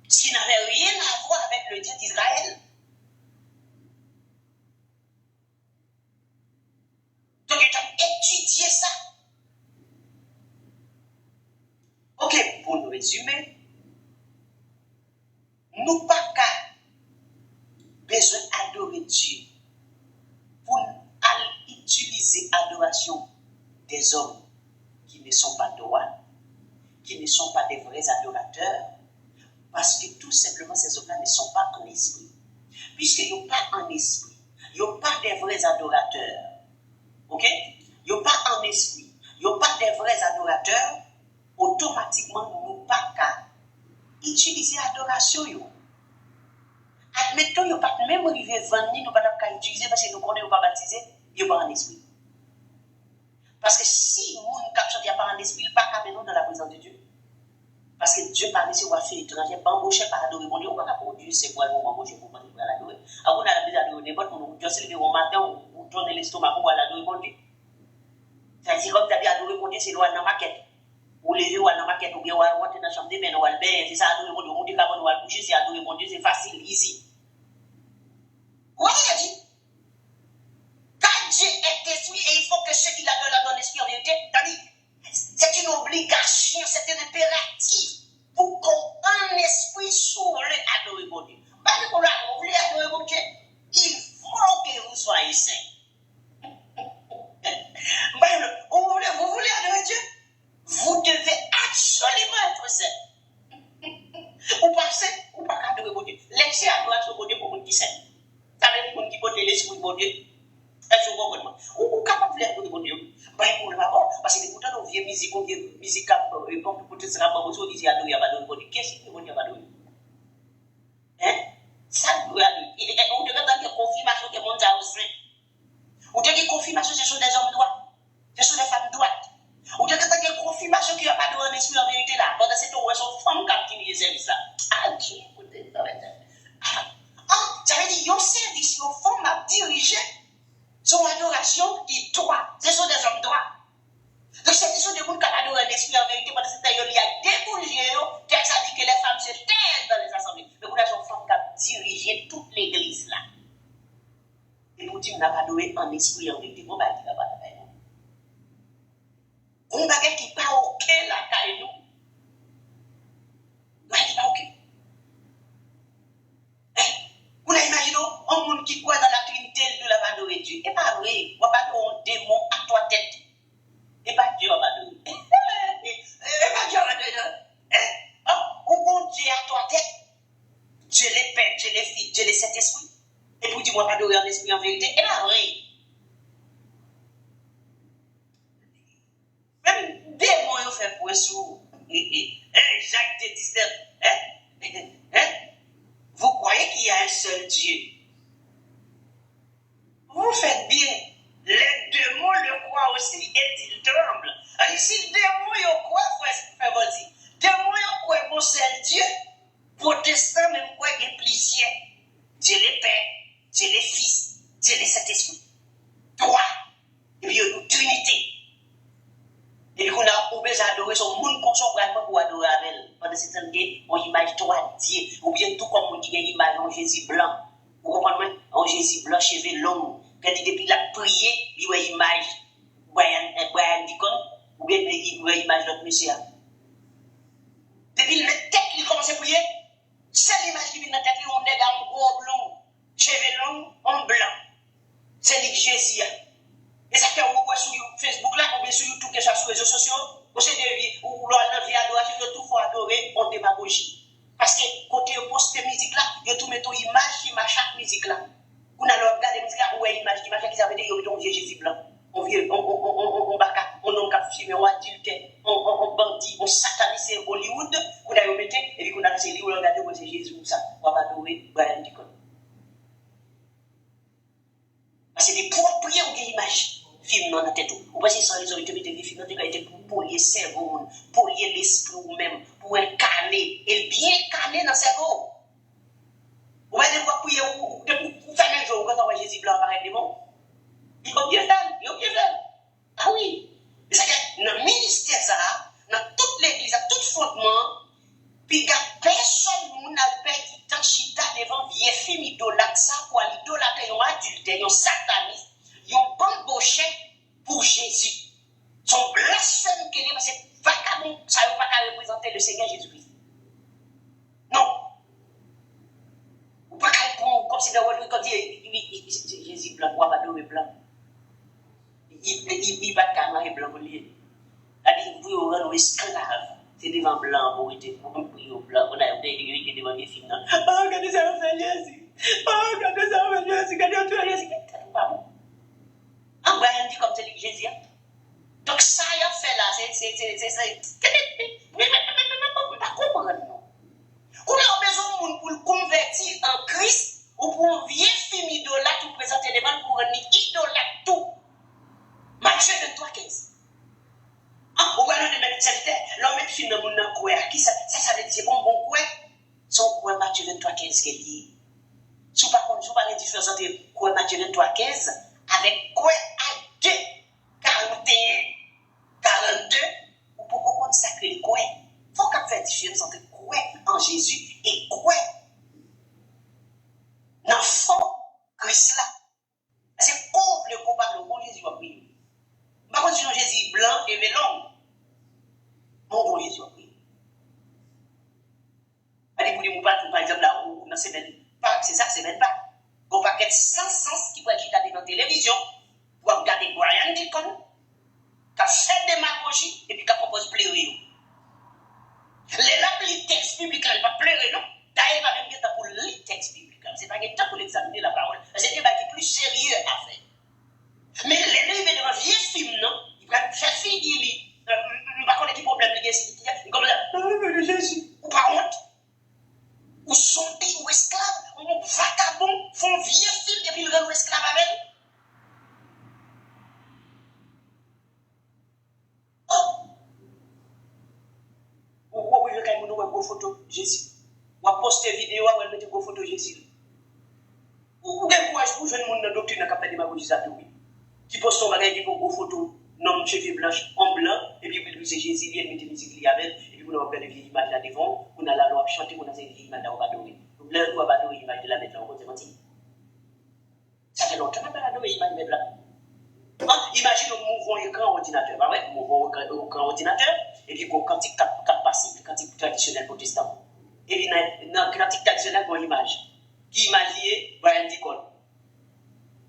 Ce qui n'avait rien à voir avec le Dieu d'Israël. Donc, il a étudié ça. Ok, pour nous résumer, nous pas qu'à besoin d'adorer Dieu pour utiliser l'adoration des hommes qui ne sont pas droits, qui ne sont pas des vrais adorateurs, parce que tout simplement ces hommes-là ne sont pas en esprit. Puisqu'ils n'ont pas en esprit, ils n'ont pas des vrais adorateurs. Ok? Ils n'ont pas en esprit, ils n'ont pas des vrais adorateurs, automatiquement nous pas qu'à utiliser l'adoration. Admettons, il n'y a pas même arrivé à vendre, nous ne pouvons pas utiliser parce que nous ne connaissons pas baptiser, il n'y a pas en esprit. Parce que si nous ne capturons pas en esprit, il n'y a pas qu'à nous dans la présence de Dieu. Parce que Dieu parle si on va faire étranger, bamboucher par adorer mon Dieu, on va pas pour Dieu, c'est moi, on va manger pour manger pour l'adorer. Avant, on a besoin d'adorer n'importe où, Dieu se lever au matin, on tourne l'estomac pour l'adorer mon Dieu. C'est-à-dire, comme tu as dit adorer mon Dieu, c'est loin dans la maquette. Ou lever ou dans la maquette, ou bien on va rentrer dans la chambre de bain, on va le bain, c'est ça adorer mon Dieu, on dit qu'on va le coucher, c'est adorer mon Dieu, c'est facile, ici. Oui, il a dit. Quand Dieu est esprit et il faut que ceux qui l'adorent l'esprit en vérité, c'est une obligation, c'est un impératif pour qu'on en esprit soit adorer mon Dieu. Parce que pour vous voulez adorer mon Dieu, il faut que vous soyez saints. Vous voulez adorer Dieu, vous devez absolument être saint. Ou pas saint, ou pas adorer mon Dieu. L'excès adoration mon Dieu pour vous qui saint. Ça veut dire pour qui porte l'esprit mon Dieu. Est-ce que vous comprenez? Ou capable de mon Dieu. Pour le moment, parce que pourtant, on vient musique, comme pour tout ça, on se dit adorer, adorer mon Dieu. Qu'est-ce que vous dites adorer? Ça doit aller. On devrait donner confirmation que mon Dieu est saint. Ou devez confirmation que ce sont des hommes droits, ce sont des femmes droites. Ou devez donner confirmation qu'il n'y a pas de esprit en vérité là. Pendant cette heure, sont femmes qui ont utilisé service là. Ah, Dieu, écoutez, ça veut dire, yon service, yon forme à diriger son adoration, il doit. Ce sont des hommes droits. Donc, c'est des gens qui ont adoré l'esprit en vérité, pendant cette période, il y a des bourgeois, texte a dit que les femmes se taisent dans les assemblées. Mais vous avez une femme qui a dirigé toute l'église là. Et vous dites, on n'a pas adoré en esprit en vérité, on va dire, on va dire. On va dire qu'il n'y a pas aucun là, car nous. On va dire pas aucun. Vous imaginez un monde qui croit dans la Trinité de la adorer Dieu. Et pas vrai, on va pas adorer un démon à trois têtes. Et pas Dieu, on va adorer. Et pas Dieu, on va adorer. Un bon Dieu à trois têtes. Dieu les Pères, Dieu les Fils, Dieu les Saint-Esprit. Et puis dis-moi pas adorer en esprit en vérité. Et là, vrai. Même des mots ils ont fait pour sous. Jacques de 19. Vous croyez qu'il y a un seul Dieu? Vous faites bien. Les démons le croient aussi et ils tremblent. Alors, si les démons le croient, frère Bodi, les démons le croient mon seul Dieu, protestants même croient qu'il y a plusieurs. Dieu le Père, Dieu le Fils, Dieu le Saint-Esprit. Trois. Et puis, une Trinité. Et puis, on a besoin d'adorer son monde comme son frère pour adorer avec elle. Pendant ce temps, on imagine trois Dieu, ou bien tout comme on dit, il imagine un Jésus blanc. Vous comprenez? Un Jésus blanc, cheveux longs. Quand depuis la prière, il voit l'image Brian Deacon, ou bien il voit l'image de notre monsieur. Depuis le tête, il commence à prier. C'est l'image qui vient dans la tête, on est dans un gros blanc, cheveux longs, en blanc. C'est l'image de Jésus. Et ça fait on voit sur Facebook là, ou bien sur YouTube, que ce soit sur les réseaux sociaux, ou c'est des vies, ou l'on vient adoration, tout faut adorer en démagogie. Parce que côté poste musique là, il y a tout mettre image qui marche chaque musique là. On a regardé musique là, où est l'image qui marche, qui ça veut dire qu'il y a un vieux Jésus blanc. On a filmé, on adultère, on bandit, on satanise Hollywood, on a remetté, et puis on a laissé on a regardé où c'est Jésus, ça, on va adorer Brian Deacon. Parce que des pour prier ou des images. Film dans la tête. Ou pas si sans les autorités des films dans la tête pour lier le cerveau, pour lier l'esprit ou même, pour incarner, et bien incarner dans le cerveau. Ou pas de quoi prier ou faire un jour quand on voit Jésus blanc apparaître devant. Il faut bien faire, il faut bien faire. Ah oui. C'est-à-dire, dans le ministère, ça, dans toute l'église, à tout fondement, puis il n'y a personne qui n'a pas dit tant chita devant vieux film idolâtre ça, pour l'idolâtre, un adultère, un sataniste. Ils ont bambouché pour Jésus. Son blasphème qu'il est, parce que vagabond, ça ne va pas représenter le Seigneur Jésus-Christ. Non. Ou pas répondre comme si comme dit Jésus blanc, ou pas de blanc. Il va de blanc pour lui. C'est-à-dire, vous aurez un esclave. C'est devant blanc, pour être blanc. On a des gens qui sont devant les films. Oh, regardez ça, on fait Jésus. Oh, regardez ça, on fait Jésus. Regardez ça, on fait Jésus. C'est pas bon. En vrai, on dit comme c'est Jésus. Donc, ça, il a fait là, c'est. On pas comprendre, non. On a besoin de pour le convertir en Christ, ou pour un vieux film idolâtre, ou présenter des mains pour un idolâtre tout. Matthieu 23, 15. On va nous mettre cette l'homme est film dans mon coué. Qui ça veut dire, c'est bon coué. Son coué Matthieu 23, 15 qui dit. Si par contre, si vous parlez de différence entre coué Matthieu 23, 15, avec coué à 2, 41, 42, ou pourquoi on consacrer le coué. Il faut qu'on fasse différence entre coué en Jésus et coué dans le fond Christ là. C'est comme le combat, le bon Jésus va prier. Par contre, si Jésus blanc et long, mon bon Jésus va prier. Allez, vous dites, par exemple, là, dans semaine pas, c'est ça, semaine pas. On va mettre sans sens qui peut être regardé dans la télévision, pour regarder Brian Deacon, qui a fait démagogie et puis qui propose pleurer. Les textes bibliques, il ne va pas pleurer, non? D'ailleurs, il va même dire pour le texte biblique. Ce n'est pas un temps pour l'examiner la parole. C'est un débat qui est plus sérieux à faire. Mais les livres devant un vieux film, non? Il va faire finir, il va connaître les problèmes, il comme ça, Jésus, ou pas honte, ou zombie, ou esclave, ou vagabond, font vieux film et puis ils rendent esclave avec. Oh! Ou oui, quand vous avez une photo de Jésus, ou à poster vidéo, ou à mettre une photo de Jésus. Ou bien, courage pour jouer une doctrine à capter démagogie, ça, oui. Qui poste son bagage, qui prend une photo, non, cheveux blanches, en blanc, et puis c'est Jésus, il met des musiques avec, et puis on a regardé des images là devant, on a la loi chanter, on a des images là, on va adorer. Donc là, on va adorer l'image de la mettre là, on va dire, ça fait longtemps qu'on a adoré l'image de là. Imagine un mouvement écran ordinateur, bah ouais, mouvement écran ordinateur, et puis qu'on cantique cap passif, cantique traditionnel protestant. Et puis dans le cantique traditionnel, on image. Qui imagine Brian Deacon.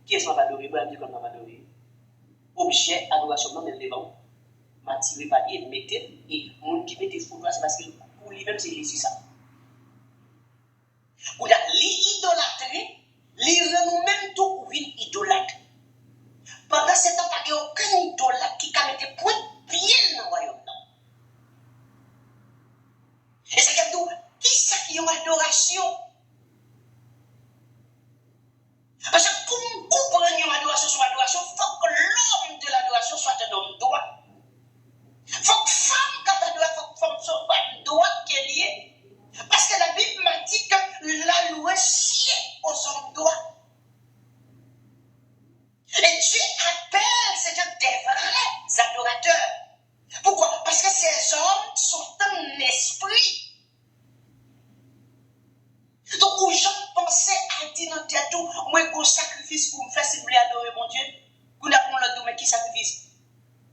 Qui est-ce qu'on va adorer? Brian Deacon va adorer. Objet, adoration, même devant. M'a tiré par lui, mettez, et mon qui mette fou, c'est parce que pour lui-même, c'est Jésus ça. Ou là, l'idolâtrer, l'idolâtrer, Dieu. Vous n'avez pas l'autre domaine qui sacrifice.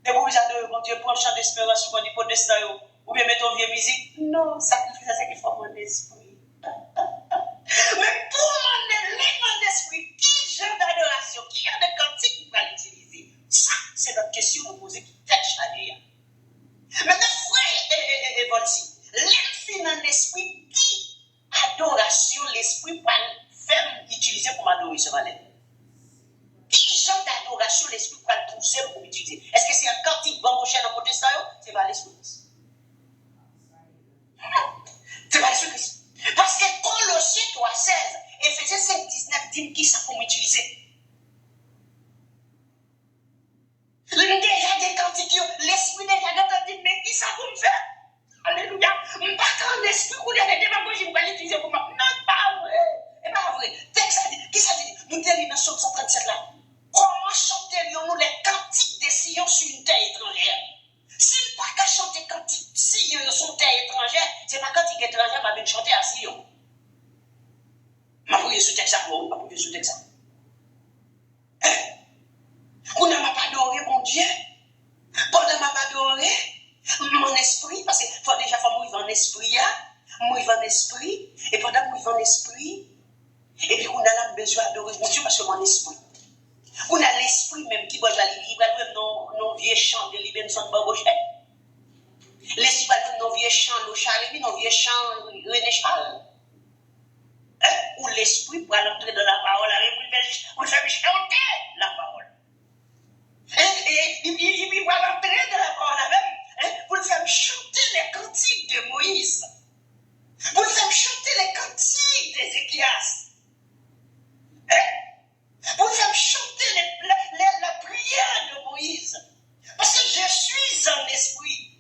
Et vous vous adorez mon Dieu pour un chant d'espérance pour les protestants ou bien mettre en vieille musique. Non, sacrifice, c'est qu'il faut mon esprit. Mais pour mon esprit, qui genre d'adoration, qui a de cantiques qui va l'utiliser? Ça, c'est notre question de poser qui tête chalet. Maintenant, frère et Volsi, l'infini en esprit, qui adoration l'esprit va faire utiliser pour m'adorer ce matin? Qui genre d'adoration l'esprit va le pousser pour utiliser? Est-ce que c'est un cantique bambouché dans le protestant? C'est pas l'esprit Christ. C'est pas l'esprit Christ. Parce que Colossiens 3,16, Éphésiens 5,19 dit qui ça pour m'utiliser? Déjà des cantiques, l'esprit déjà des mais qui ça pour me faire? Alléluia. Je ne pas quand l'esprit ou des démagogies, je vais l'utiliser pour moi. Non, pas vrai. C'est pas vrai. Texte ça dit, qui ça dit? Nous sommes dans Somme 137 là. Comment chanterions-nous les cantiques des sillons sur une terre étrangère? Si nous pas qu'à chanter cantiques sillons sur une terre étrangère, c'est pas cantique étrangère, mais bien chanter à sillon. Ma prière sur texte ça, ma prière sur texte ça. On n'a pas adoré mon Dieu. Pendant m'a adoré mon esprit, parce qu'il faut déjà mourir en esprit, mourir en esprit, et pendant mourir en esprit, et puis on a besoin d'adorer mon Dieu parce que mon esprit. On a l'esprit même qui va même nos vieux chants de Libenson Babochet. L'esprit va nous nos vieux chants, nos Charles, nos vieux chants, René Charles. Ou l'esprit pour entrer dans la parole, pour faire chanter la parole. Et il va entrer dans la parole même, pour faire chanter les cantiques de Moïse. Pour faire chanter les cantiques d'Ézéchias. Pour faire chanter la prière de Moïse. Parce que je suis en esprit.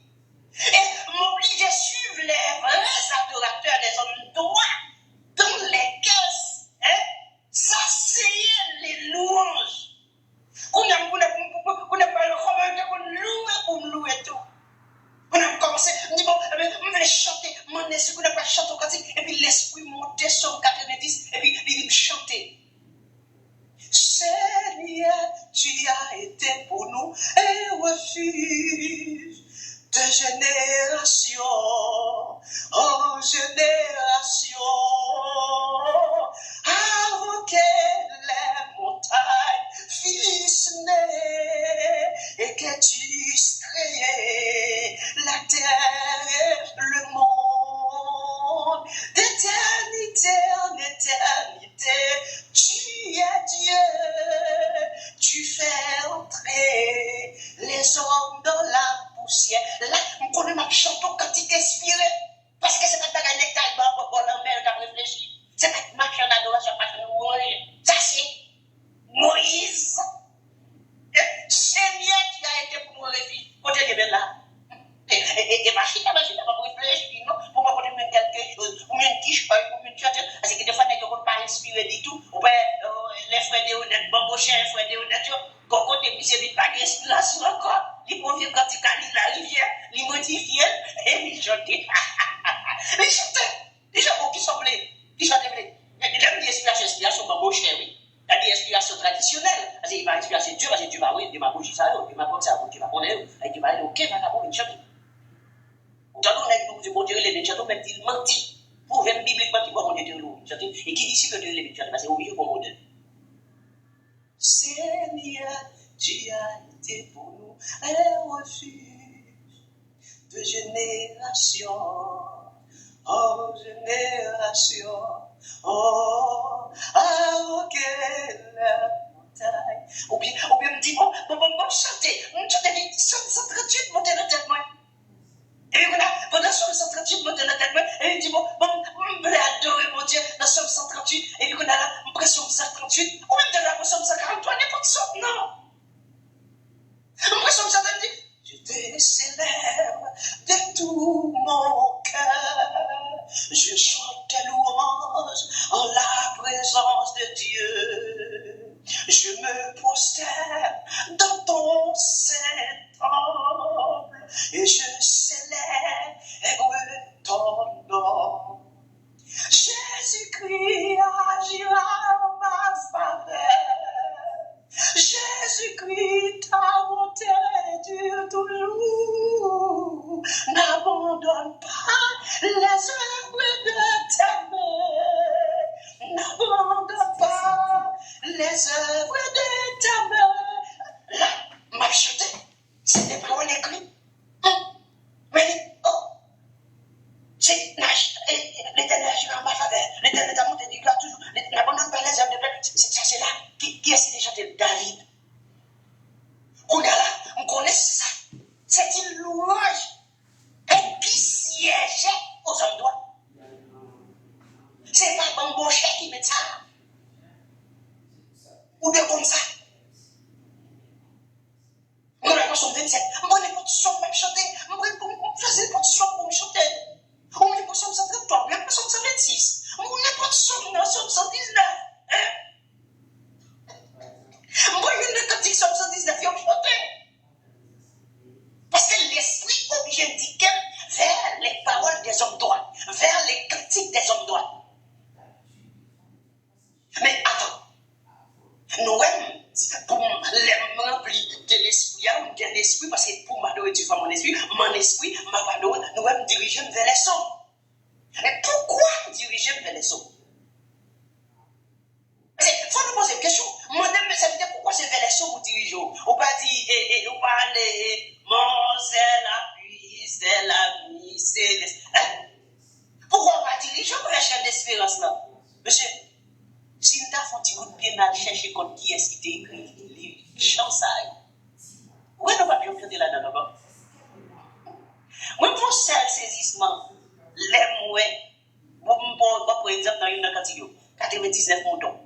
Et m'oblige à suivre les vrais adorateurs, les hommes droits, dans les caisses. Ça, c'est les louanges. On a pas le roman qu'on loue pour me louer tout. On a commencé, on dit bon, on va chanter, mon esprit, on n'a pas chanté au cantique, et puis l'esprit montait sur 90, et puis il me chantait. Seigneur, tu as été pour nous un refuge de génération en génération. Avant que les montagnes fissent et que tu créais la terre, le monde, d'éternité en éternité. Tu es Dieu, tu fais entrer les hommes dans la poussière. Là, on connaît ma chanson cantique inspirée. Parce que c'est quand tu as un nectar pour l'envers, tu as réfléchi. C'est quand ma chanson d'adoration, ma chanson de mourir. Ça, c'est Moïse. Seigneur, tu as été pour mon refuge. Côté de bien là. Et ma chita, pour réfléchir, non? Pour me connaître quelque chose. Ou une quiche, ou une tchatelle. Parce que des fois, tu n'es pas inspiré du tout. Ou bien, les frères de honnêtes, bambouchés, les frères de honnêtes, quand on est obligé de pas d'inspiration encore, ils profiteront quand ils canalisent la rivière, ils modifient, et ils chantent. Ils chantent. Les gens qui sont blés, qui chantent blés. Il y a des inspirations bambouchées, oui. Il y a des inspirations traditionnelles. Parce qu'il va inspirer Dieu, parce que Dieu va oui, Dieu va bouger ça, Dieu va comme ça, Dieu va connaître, et Dieu va aller, ok, va d'abord une chante. Quand on a bon Dieu, les chantons, même ils mentent. Pour même bibliquement, qui voit mon Dieu, et qui dit que Dieu les chante, parce que c'est obligé pour mon Dieu. Seigneur, tu as été pour nous un refuge de génération en génération. Oh, avant que la montagne. Ou bien me dit, bon, chanter. Tu as dit, 138, montez la tête, moi. Et puis voilà, pendant Somme 138, montez la tête, moi. Et il dit, bon, je vais adorer mon Dieu dans Somme 138. Et puis on a là, après Somme 138, ou même de la Somme 143, n'importe Somme, non. Après Somme 138, je te célèbre de tout mon cœur. Je chante tes louanges en la présence de Dieu. Je me prosterne dans ton saint temple et je célèbre ton nom. Jésus-Christ agira en ma faveur. Jésus les œuvres de ta main. Là, m'a chanté. C'était pas on écrit. Mais, oh, c'est l'éternel agira en ma faveur. L'éternel a monté du gloire toujours. N'abandonne pas les œuvres de ta main. Ça, c'est là. Qui est-ce qui a chanté? David. On a là, on connaît ça. C'est une louange. Et qui siégeait aux hommes droits. C'est pas Bambochet qui met ça. Ou de comme ça. Nous avons son 27. Moi, les potes sont même chantés. Moi, je faisais les potes sont pour me chanter. On les potes sont 133, les potes sont 126. Moi, les potes sont 119. Moi, les cantiques sont 119, ils ont chanté. Parce que l'esprit obligé d'indiquer vers les paroles des hommes droits, vers les cantiques des hommes droits. Mais attends, nous-mêmes, pour les remplir de l'esprit, parce que pour m'adorer du fois mon esprit m'a pardonné, nous-mêmes dirigeons vers les sommes. Mais pourquoi diriger vers les sommes? Il faut nous poser une question. Moi-même, ça veut dire pourquoi c'est vers les sommes vous dirigez? On va dire, on parle, mon c'est la pluie, c'est la nuit, c'est... Pourquoi on va diriger vers la chaîne d'espérance là? Monsieur, si nous avons un petit coup de pied, nous chercher contre qui est-ce qui t'a écrit les chansailles. Oui, nous ne va pas faire là-dedans là-bas. Moi, pour ça, le saisissement, les mouets, pour exemple, dans une catégorie, 99 moutons.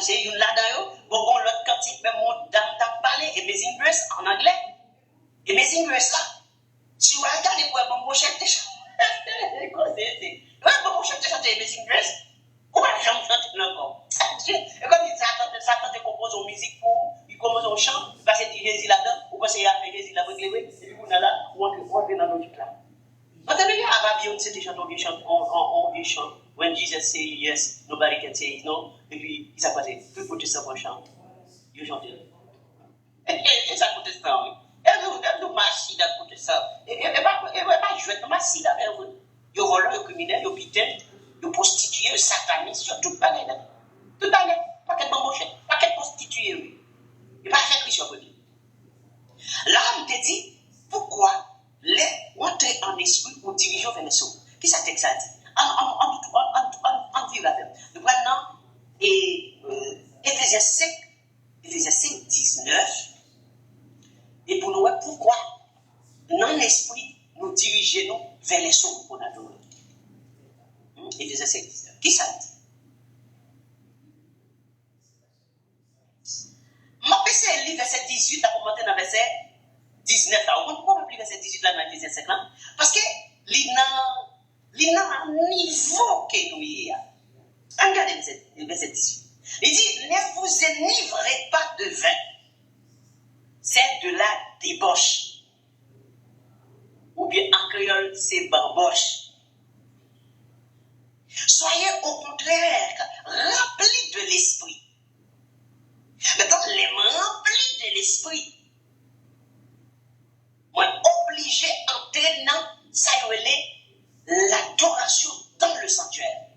J'ai une là-dedans, bon, l'autre quantité, même mon dame parler, et mes English en anglais. Et mes English là, si vous regardez pour mon chef de chant, mon chef de chant et mes English, comment j'aime chanter encore? Et comme ils s'attendent qu'on compose en musique pour, ils composent en chant, parce que Jésus là-dedans, ou parce qu'il y a Jésus là-dedans, et puis on a là, on rentre dans notre là. Maintenant, il y a Beyoncé des chants, on chante. When Jesus say yes, nobody can say no. Et puis, il s'est passé. Tout protestant va chanter. Il chante. Et ça protestant, oui. Et nous marchons dans protestant. Et pas jouer dans marcher avec vous. Ils volent, ils criminels, ils pitent, ils prostitués, ils satanistes, ils tout bagay. Tout bagay. Pas qu'être bambouché, pas qu'être prostitué, oui. Et pas faire Christian pour lui. Là, on te dit, pourquoi les entrer en esprit ou dirigeants vers les sauts? Qui ça texte a dit? En vivre avec. Nous prenons Éphésiens 5, 19. Et pour nous voir pourquoi, dans l'esprit, nous dirigeons vers les sauts qu'on a donné. Éphésiens 5, 19. Qui ça dit? Je vais lire verset 18, là, pour monter dans verset 19. Là. Pourquoi on va lire verset 18 là dans Éphésiens 5 là? Parce que l'il a un niveau que nous y a. Regardez le verset 18. Il dit, ne vous enivrez pas de vin. C'est de la débauche. Ou bien en créole, c'est bamboche. Soyez au contraire remplis de l'esprit. Maintenant, les remplis de l'esprit, moi obligé entrer dans ça l'adoration dans le sanctuaire.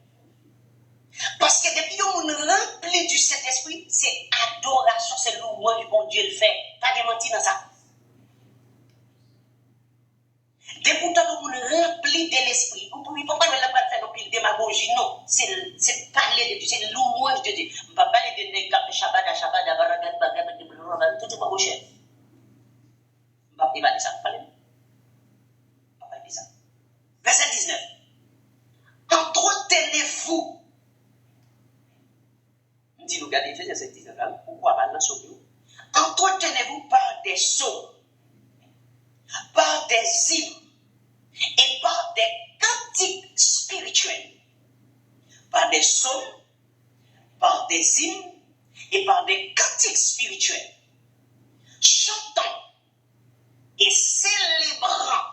Parce que depuis qu'on remplit du Saint-Esprit, c'est adoration, c'est louange du bon Dieu le fait. Pas de mentir dans ça. Depuis qu'on remplit de l'esprit, vous pouvez pas faire de démagogie, non. C'est parler de Dieu, c'est louange de Dieu. On ne va pas parler de Shabbat, tout est pas cher. On va pas dire ça, on va pas dire ça. Verset 19. Entretenez-vous. Si nous regardons verset 19, pourquoi maintenant sur nous? Entretenez-vous par des sons, par des hymnes et par des cantiques spirituels. Par des sons, par des hymnes et par des cantiques spirituels. Chantant et célébrant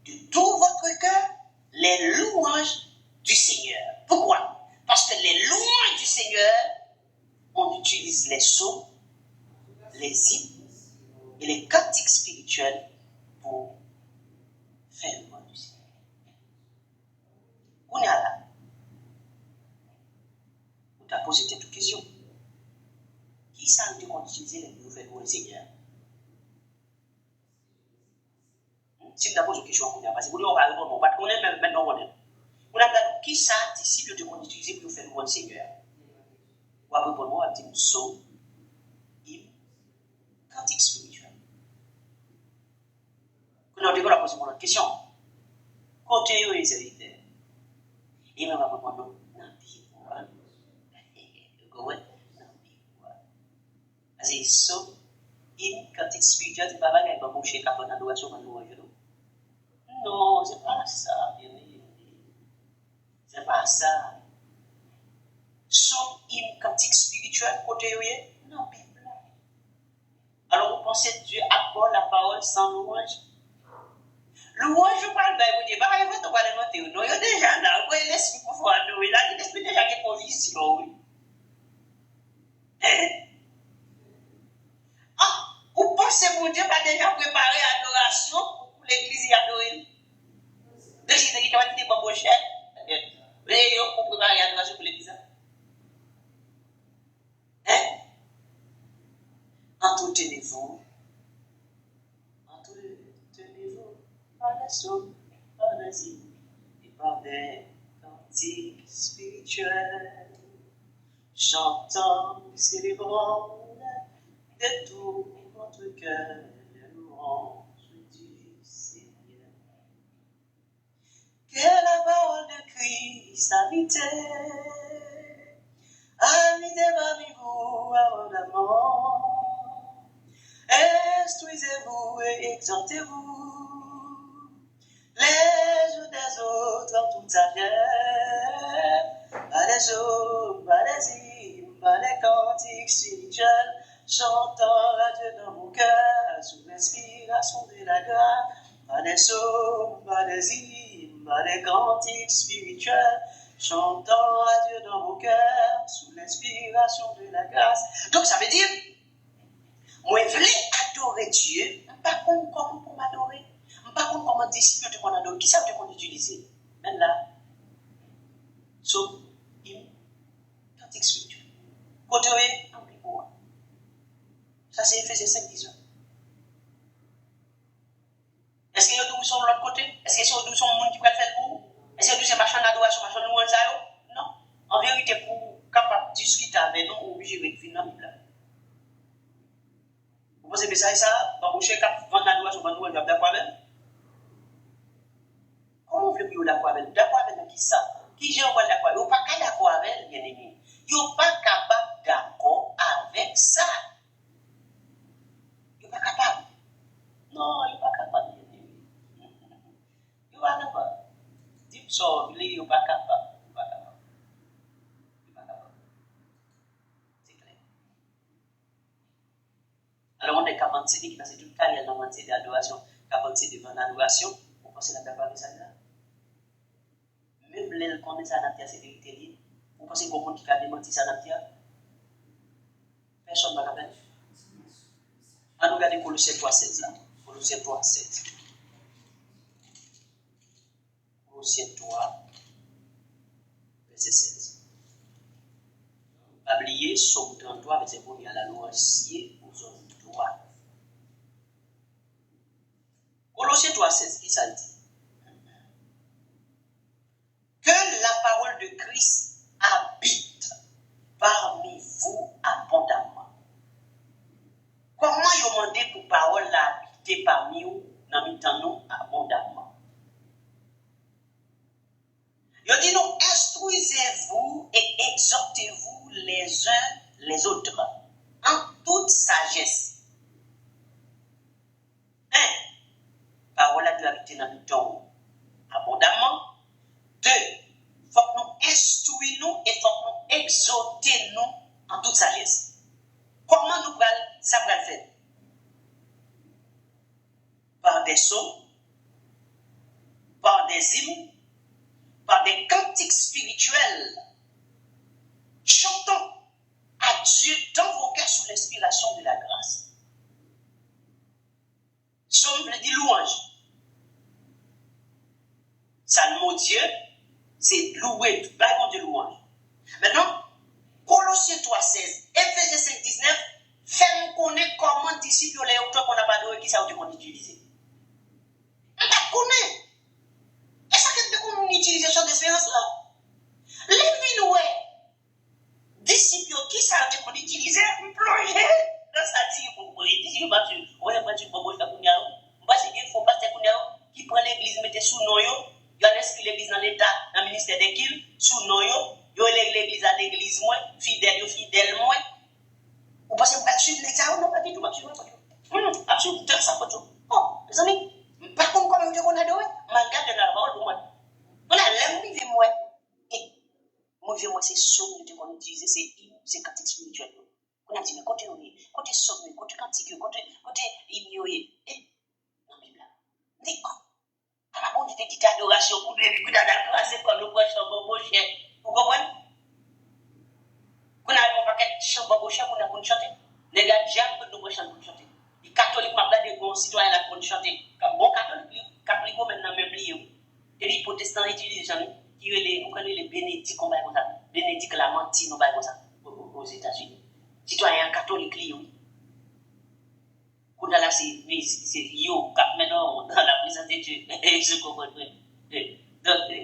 de tout votre cœur les louanges du Seigneur. Pourquoi? Parce que les louanges du Seigneur, on utilise les sons, les hymnes et les cantiques spirituels pour faire le monde du Seigneur. On est là. tu as posé cette question. Qui ça te compte utiliser les nouvelles pour le Seigneur? Si tu as posé une question, on va répondre, on va te connaître même maintenant. On a dit qui ça disciple te compte utiliser pour faire le Seigneur? On va répondre, on va dire psaume, hymne, cantique spirituel. Quand on a posé une question, côté où les héritiers, et on va répondre, non, c'est ça, cantique spirituel, c'est pas mal, il va boucher quand on a l'adoration, on va louer. Non, c'est pas ça, bien aimé. C'est pas ça. Son hymne cantique spirituel, côté où non, Bible. Alors, vous pensez que Dieu accorde la parole sans louange? Louange, je parle de vous dire, bah, il faut te parler de vous. Non, il y a déjà là, vous avez l'esprit pour voir nous. Il a l'esprit déjà qui est provision, oui. Ah, vous pensez que Dieu va déjà préparer l'adoration pour l'église y adorer? De ce qui va être bon cher. Vous avez préparé l'adoration pour l'église? Entretenez-vous par la soupe, par la hymne et par des cantiques spirituels, chantant, célébrant de tout votre cœur la louange du Seigneur. Que la parole de Christ habite parmi vous abondamment. Instruisez-vous et exhortez-vous les uns des autres en toute sagesse, par les psaumes, par les hymnes, par les cantiques spirituels, chantant à Dieu dans mon cœur sous l'inspiration de la grâce, par les psaumes, par les hymnes, par les cantiques spirituels, chantant à Dieu dans mon cœur sous l'inspiration de la grâce. Donc ça veut dire, moi je voulais adorer Dieu, pas comment pour m'adorer, pas comment disciple de mon adorer, qui ça te qu'on utiliser? Même là, sauf hymne, cantique spirituel. Côté en plus pour moi. Ça c'est Éphésiens 5:10. Est-ce qu'il y a d'autres sur l'autre côté? Est-ce qu'il y a d'autres sur le monde qui va faire pour vous? Est-ce qu'il y a d'autres machin d'adoration, machin de louange? Non. En vérité, pour capable de discuter avec nous, on est obligé de venir dans la Bible. Vous pensez que ça et ça, dans vos chèques, vendre l'adoration, vendre louange, d'accord avec? Comment vous voulez d'accord avec? D'accord avec qui ça? Qui j'ai envoyé d'accord? Vous n'êtes pas d'accord avec, bien aimé. Vous n'êtes pas capable d'accord avec ça. Vous n'êtes pas capable. Non, vous n'êtes pas capable, bien aimé. Vous n'êtes pas capable. Dites ça, vous n'êtes pas capable. Vous n'êtes pas capable. Vous n'êtes pas capable. C'est clair. Alors, on est capable de se dire que c'est tout le cas, il y a une mentalité d'adoration, capable de se devant l'adoration, on pense que c'est capable de ça là. Même les qu'on est ça dans la terre, c'est vérité. Vous pensez qu'au monde qui a démenti ça dans la terre? Personne ne va capable. On nous regarde Colossiens 3:16 là. Colossiens 3:16. Colossiens 3, verset 16. Oubliez, Somme 33, verset 1, il y a la loi sciée aux hommes droits. Colossiens 3:16, qui ça dit? Que la parole de Christ habite parmi vous abondamment. Comment vous demandez pour parole habiter parmi vous, dans nous abondamment? Il dit nous, instruisez-vous et exhortez-vous les uns les autres en toute sagesse. Parole a dû habiter dans nous abondamment. 2, il faut que nous instruisons et il faut que nous exhortons en toute sagesse. Comment nous ça va le faire? Par des psaumes, par des hymnes, par des cantiques spirituels. Chantons à Dieu dans vos cœurs sous l'inspiration de la grâce. Psaume veut dire louange. Salmo Dieu, c'est louer, tout le monde de louange. Maintenant, pas sûr. On est pas sûr pour faire qu'on y a. Parce qu'il faut pas faire qu'on y a qui prend l'église mettez sous nom yo. Il y a inscrit l'église dans l'état, dans le ministère des kills, sous nom yo. Yo l'église à l'église moins, fidèle moins. Vous pensez que vous allez suivre l'examen? Non, pas du tout, absolument pas du tout. Absolument, tout ça, pas du tout. Oh, les amis, par contre, comme on a dit, malgré de la parole pour moi. On a l'air de moi. Et moi, c'est somme de qu'on utilise, c'est cantique spirituel. On a dit, mais côté somme, côté cantique, côté ignoré. Non, mais là, dis quoi? Ah, bon, tu t'es adoration pour lui, coup d'adoration, c'est comme le prochain bon chien. Vous comprenez? On a un paquet de chants bon chien pour nous chanter. Les gars, j'aime que nous chanter pour chanter. Les catholiques m'ont dit que les citoyens là pour chanter. Comme bon catholique, maintenant même lié. Et les protestants utilisent les gens qui on connaît les bénédicts, on va comme ça. Bénédicts Lamentine, on va comme ça aux États-Unis. Citoyens catholiques liés. Quand là c'est yo cap maintenant dans la présence de Dieu. Je comprends. Donc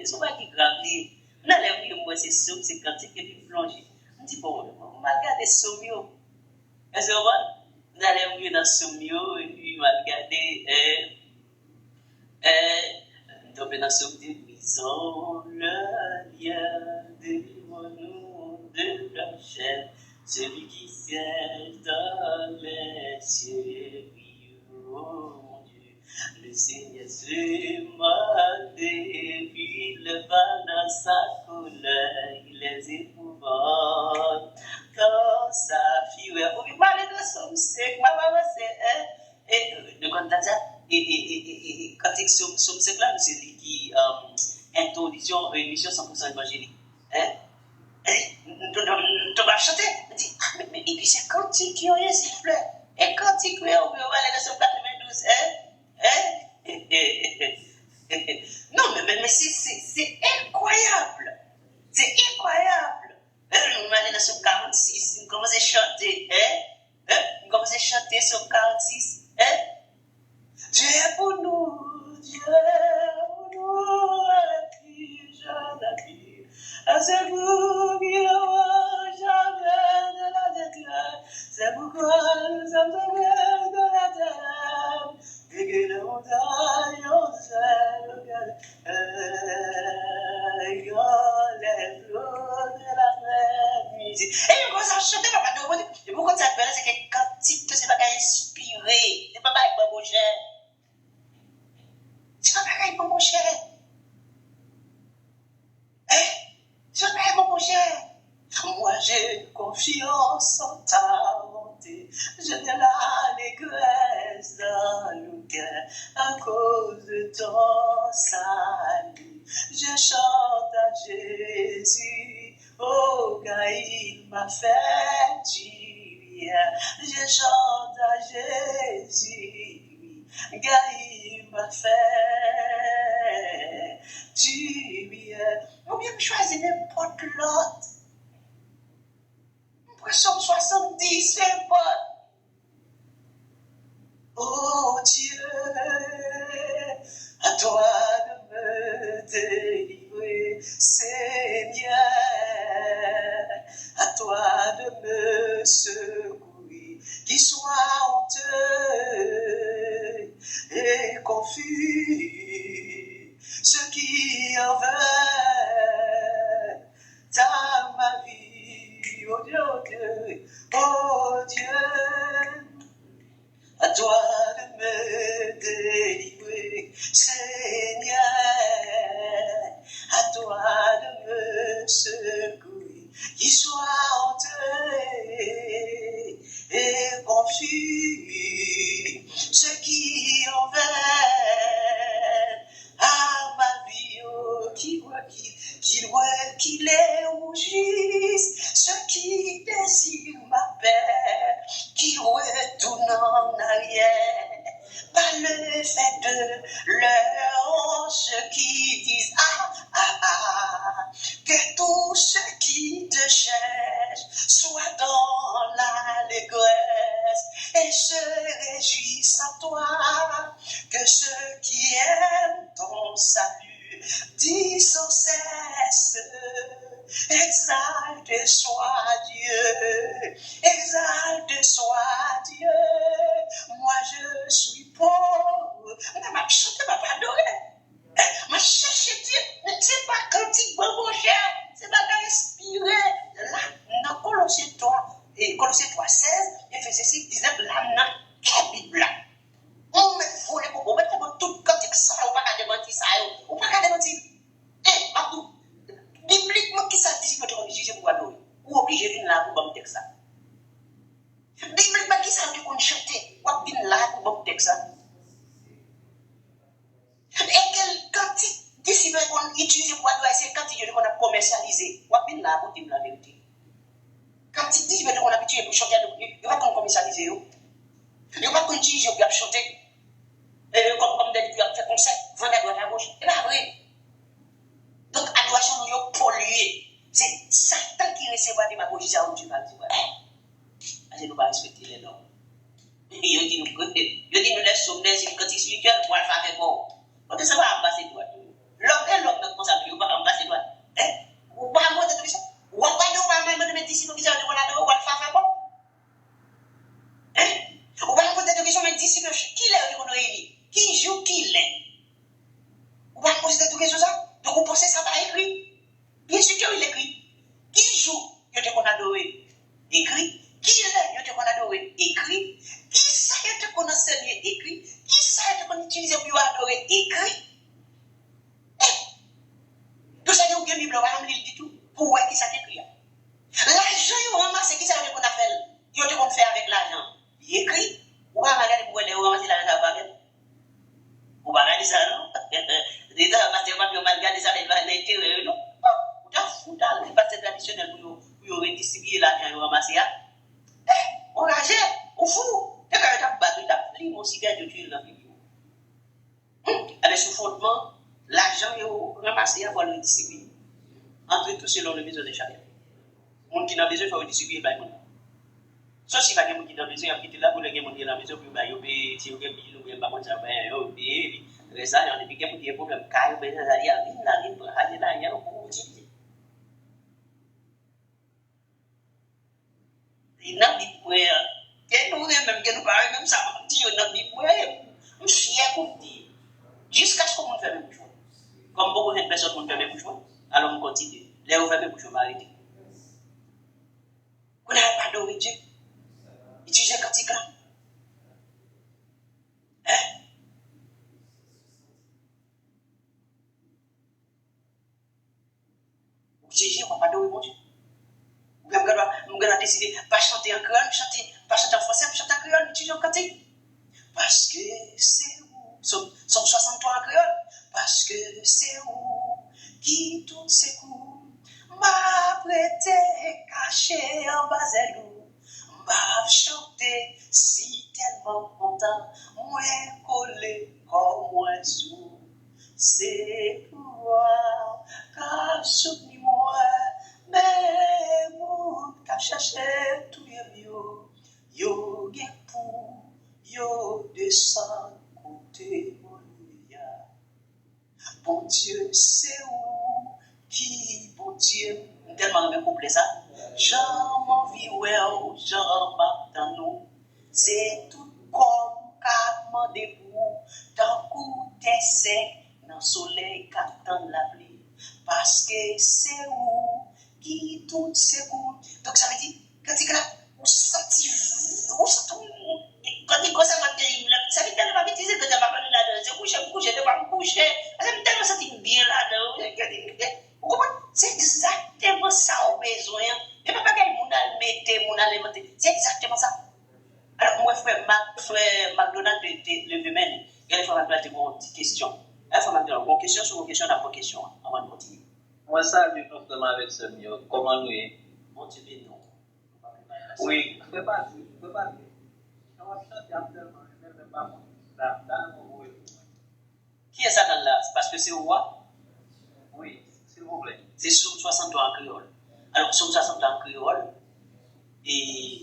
c'est pas qui grave lié. On a l'air moi c'est somme, c'est cantique et puis plonger. On dit bon, on va regarder sommio. Est-ce que on a l'air dans sommio et puis on va regarder tomber dans ce brisons le lien nous de la chair, celui qui siège dans les cieux, oh mon Dieu, le Seigneur se m'a défie, le vent dans sa colère, il les épouvante, quand sa fille, vous parlez de somme sec, ma maman c'est, et de quand ça, et quand il somme sec là, c'est lui qui introduction, émission 100% évangélique, hein? Tu vas chanter, mais et puis c'est cantique qui est sifflé, et cantique, on va aller dans 192, non, mais c'est incroyable, c'est incroyable. On va aller dans 146, on commence à chanter, on commence à chanter sur 46, Dieu est pour nous, Dieu est pour nous, et je l'habille. C'est vous qui n'avez jamais de la terre, c'est pourquoi nous sommes tombés de la terre, et que les montagnes ont les flots de la mer. Et vous commencez à chanter, et pourquoi ça fait, c'est que cantique, c'est pas inspiré, c'est pas avec mon cher. C'est pas pareil, mon cher. C'est pas pareil, mon cher. Moi, j'ai confiance en ta bonté. Je n'ai l'allégresse dans le cœur à cause de ton salut. Je chante à Jésus. Oh, car il m'a fait du bien. Je chante à Jésus. Car il m'a fait du bien. Ou bien choisir n'importe l'autre. Psalm 70, c'est pas. Oh Dieu, à toi de me délivrer, Seigneur, à toi de me secourir, qui soit honteux et confus, ceux qui en veulent ta ma vie, oh Dieu, oh Dieu, à toi de me délivrer, Seigneur, à toi de me secourir, qui soit honteux et confus, ceux qui en veulent à ma vie, oh, qui voit qu'il est rougisse, ceux qui désirent ma paix, qui retournent en arrière, par le fait de leur hanche, qui disent que tous ceux qui te cherchent soient dans l'allégresse et se réjouissent en toi, que ceux qui aiment ton salut disent sans cesse, exalte soit Dieu, exalte soit Dieu, pauvre. On m'a chanté, m'a pas adoré. M'a cherché, c'est pas cantique, bon cher. C'est pas inspiré. Là, dans Colossiens 3, et Colossiens 3, 16, Ephésiens 6, 19, là, dans la Bible. On met fou les coco, on met tout cantique ça, on va pas démentir ça, on va pas démentir. Partout. Bibliquement, qui ça dit que tu es obligé pour adorer? Ou obligé de venir là pour bon texte ça? Bibliquement, qui ça dit qu'on chante? Ou venir là pour bon texte ça? Et quel cantique d'ici qu'on utilise pour adorer, c'est cantique qu'on a commercialisé. Ou venir là pour dire la vérité. Cantique d'ici qu'on a habitué pour chanter, il va qu'on commercialiser. Il va qu'on dise, il va chanter. Comme d'habitude, il va faire concert, vendre à droite à gauche. Et pas vrai. Donc, adoration nous polluée. C'est Satan qui recevra des démagogie, ça, où tu vas dire, je ne vais pas respecter les normes. Il dit, nous laisse sommeil, c'est une quantité spirituelle, pour le faire avec moi. On ne sait pas embrasser droit. L'homme et l'homme, notre consacré, on va embrasser droit. Ou pas moi de tout ça. Ou pas de même disciples qui sont de on va le faire avec moi. Ou pas poser des questions, mais disciples, qui l'est qu'on réunit? Qui joue, qui l'est? Ou pas poser des questions ça? Donc, vous pensez ça va écrit? Bien sûr qu'il écrit. Qui joue, je te qu'on adoré? Écrit. Qui l'est, je te qu'on adoré? Écrit. Qui ça, je te qu'on enseigné? Écrit. Qui ça, je te qu'on utilise pour adorer? Écrit. Tout ça, il y a une Bible, on va me dire tout. Pour voir qui ça t'écrit. L'argent, il ramasse, qui ça, je te qu'on a fait? Je te qu'on fait avec l'argent? Écrit. Ou va regarder pour aller ramasser l'argent avec? Ou va regarder ça, non? Déjà, parce que quand on va regarder ça, il va l'intérêt, non? Ou t'as foutu, c'est pas cette traditionnel pour redistribuer l'argent et ramasser. On la gère, on fout. T'as quand même battu, t'as pris mon cigare de tuile dans le vidéo. Avec ce fondement, l'argent est ramassé pour le redistribuer. Entre tous selon le besoin de chacun. On qui n'a besoin, il faut redistribuer par monde. Sauf si il y a quelqu'un qui n'a besoin, il y a petit là pour le gars qui n'a besoin, puis il y a des billes, il y a pas de travail, il y a ça, il y a des gens qui ont des problèmes, il y a des gens qui ont des problèmes, il y a des gens qui ont il n'a dit quoi, que nous même que nous parlons même ça, dit on n'a dit quoi, on fier pour dire, jusqu'à ce qu'on fait même chose. Comme beaucoup de personnes ont fait même chose, alors on continue. Les on fait même chose, on va arrêter. On n'a pas d'origine. Utilisez cantique là. Utilisez, on n'a pas d'origine, mon Dieu. Nous allons décider de ne pas chanter en créole, pas chanter en français, chanter en créole, utiliser en cantique. Parce que c'est où, sommes 63 en créole, parce que c'est où, qui toutes ces coups, m'a prêté caché en bas de l'eau, m'a chanté si tellement content, moi collé comme moi sous, c'est toi, car souveni-moi, mais mon qu'a cherché tout est mieux, yo gen pour, yo descend côté Monia. Bon Dieu, c'est où qui, bon Dieu, tellement me couple ça. Jean m'envie, ouais, Jean m'attend nous. C'est tout comme carrément debout, tant coup t'essaies, dans le soleil qu'attend la pluie. Parce que c'est où qui toutes ces coups. Donc ça veut dire, quand tu es là, on sentit, quand il commence à être terrible, ça veut dire que tu utiliser que tu n'as pas parlé là-dedans. C'est coucher, je ne pas me coucher. Ça me tellement senti bien là-dedans. Vous comprenez? C'est exactement ça au besoin. Je ne peux pas gagner mon alimenter. C'est exactement ça. Alors, moi, frère McDonald de Levemen, il faut m'appeler une petite question. Il faut m'appeler une question sur une question d'après question avant de continuer. Moi, ça, je pense que avec ce mieux, comment nous est. Mon Dieu, non. Oui, je ne peux pas dire. Je ne peux pas dire. Je vais chanter actuellement, je ne peux pas dans le qui est ça dans là? Parce que c'est roi? Oui, s'il vous plaît. C'est Somme 63 en créole. Alors, Somme 63 en créole, et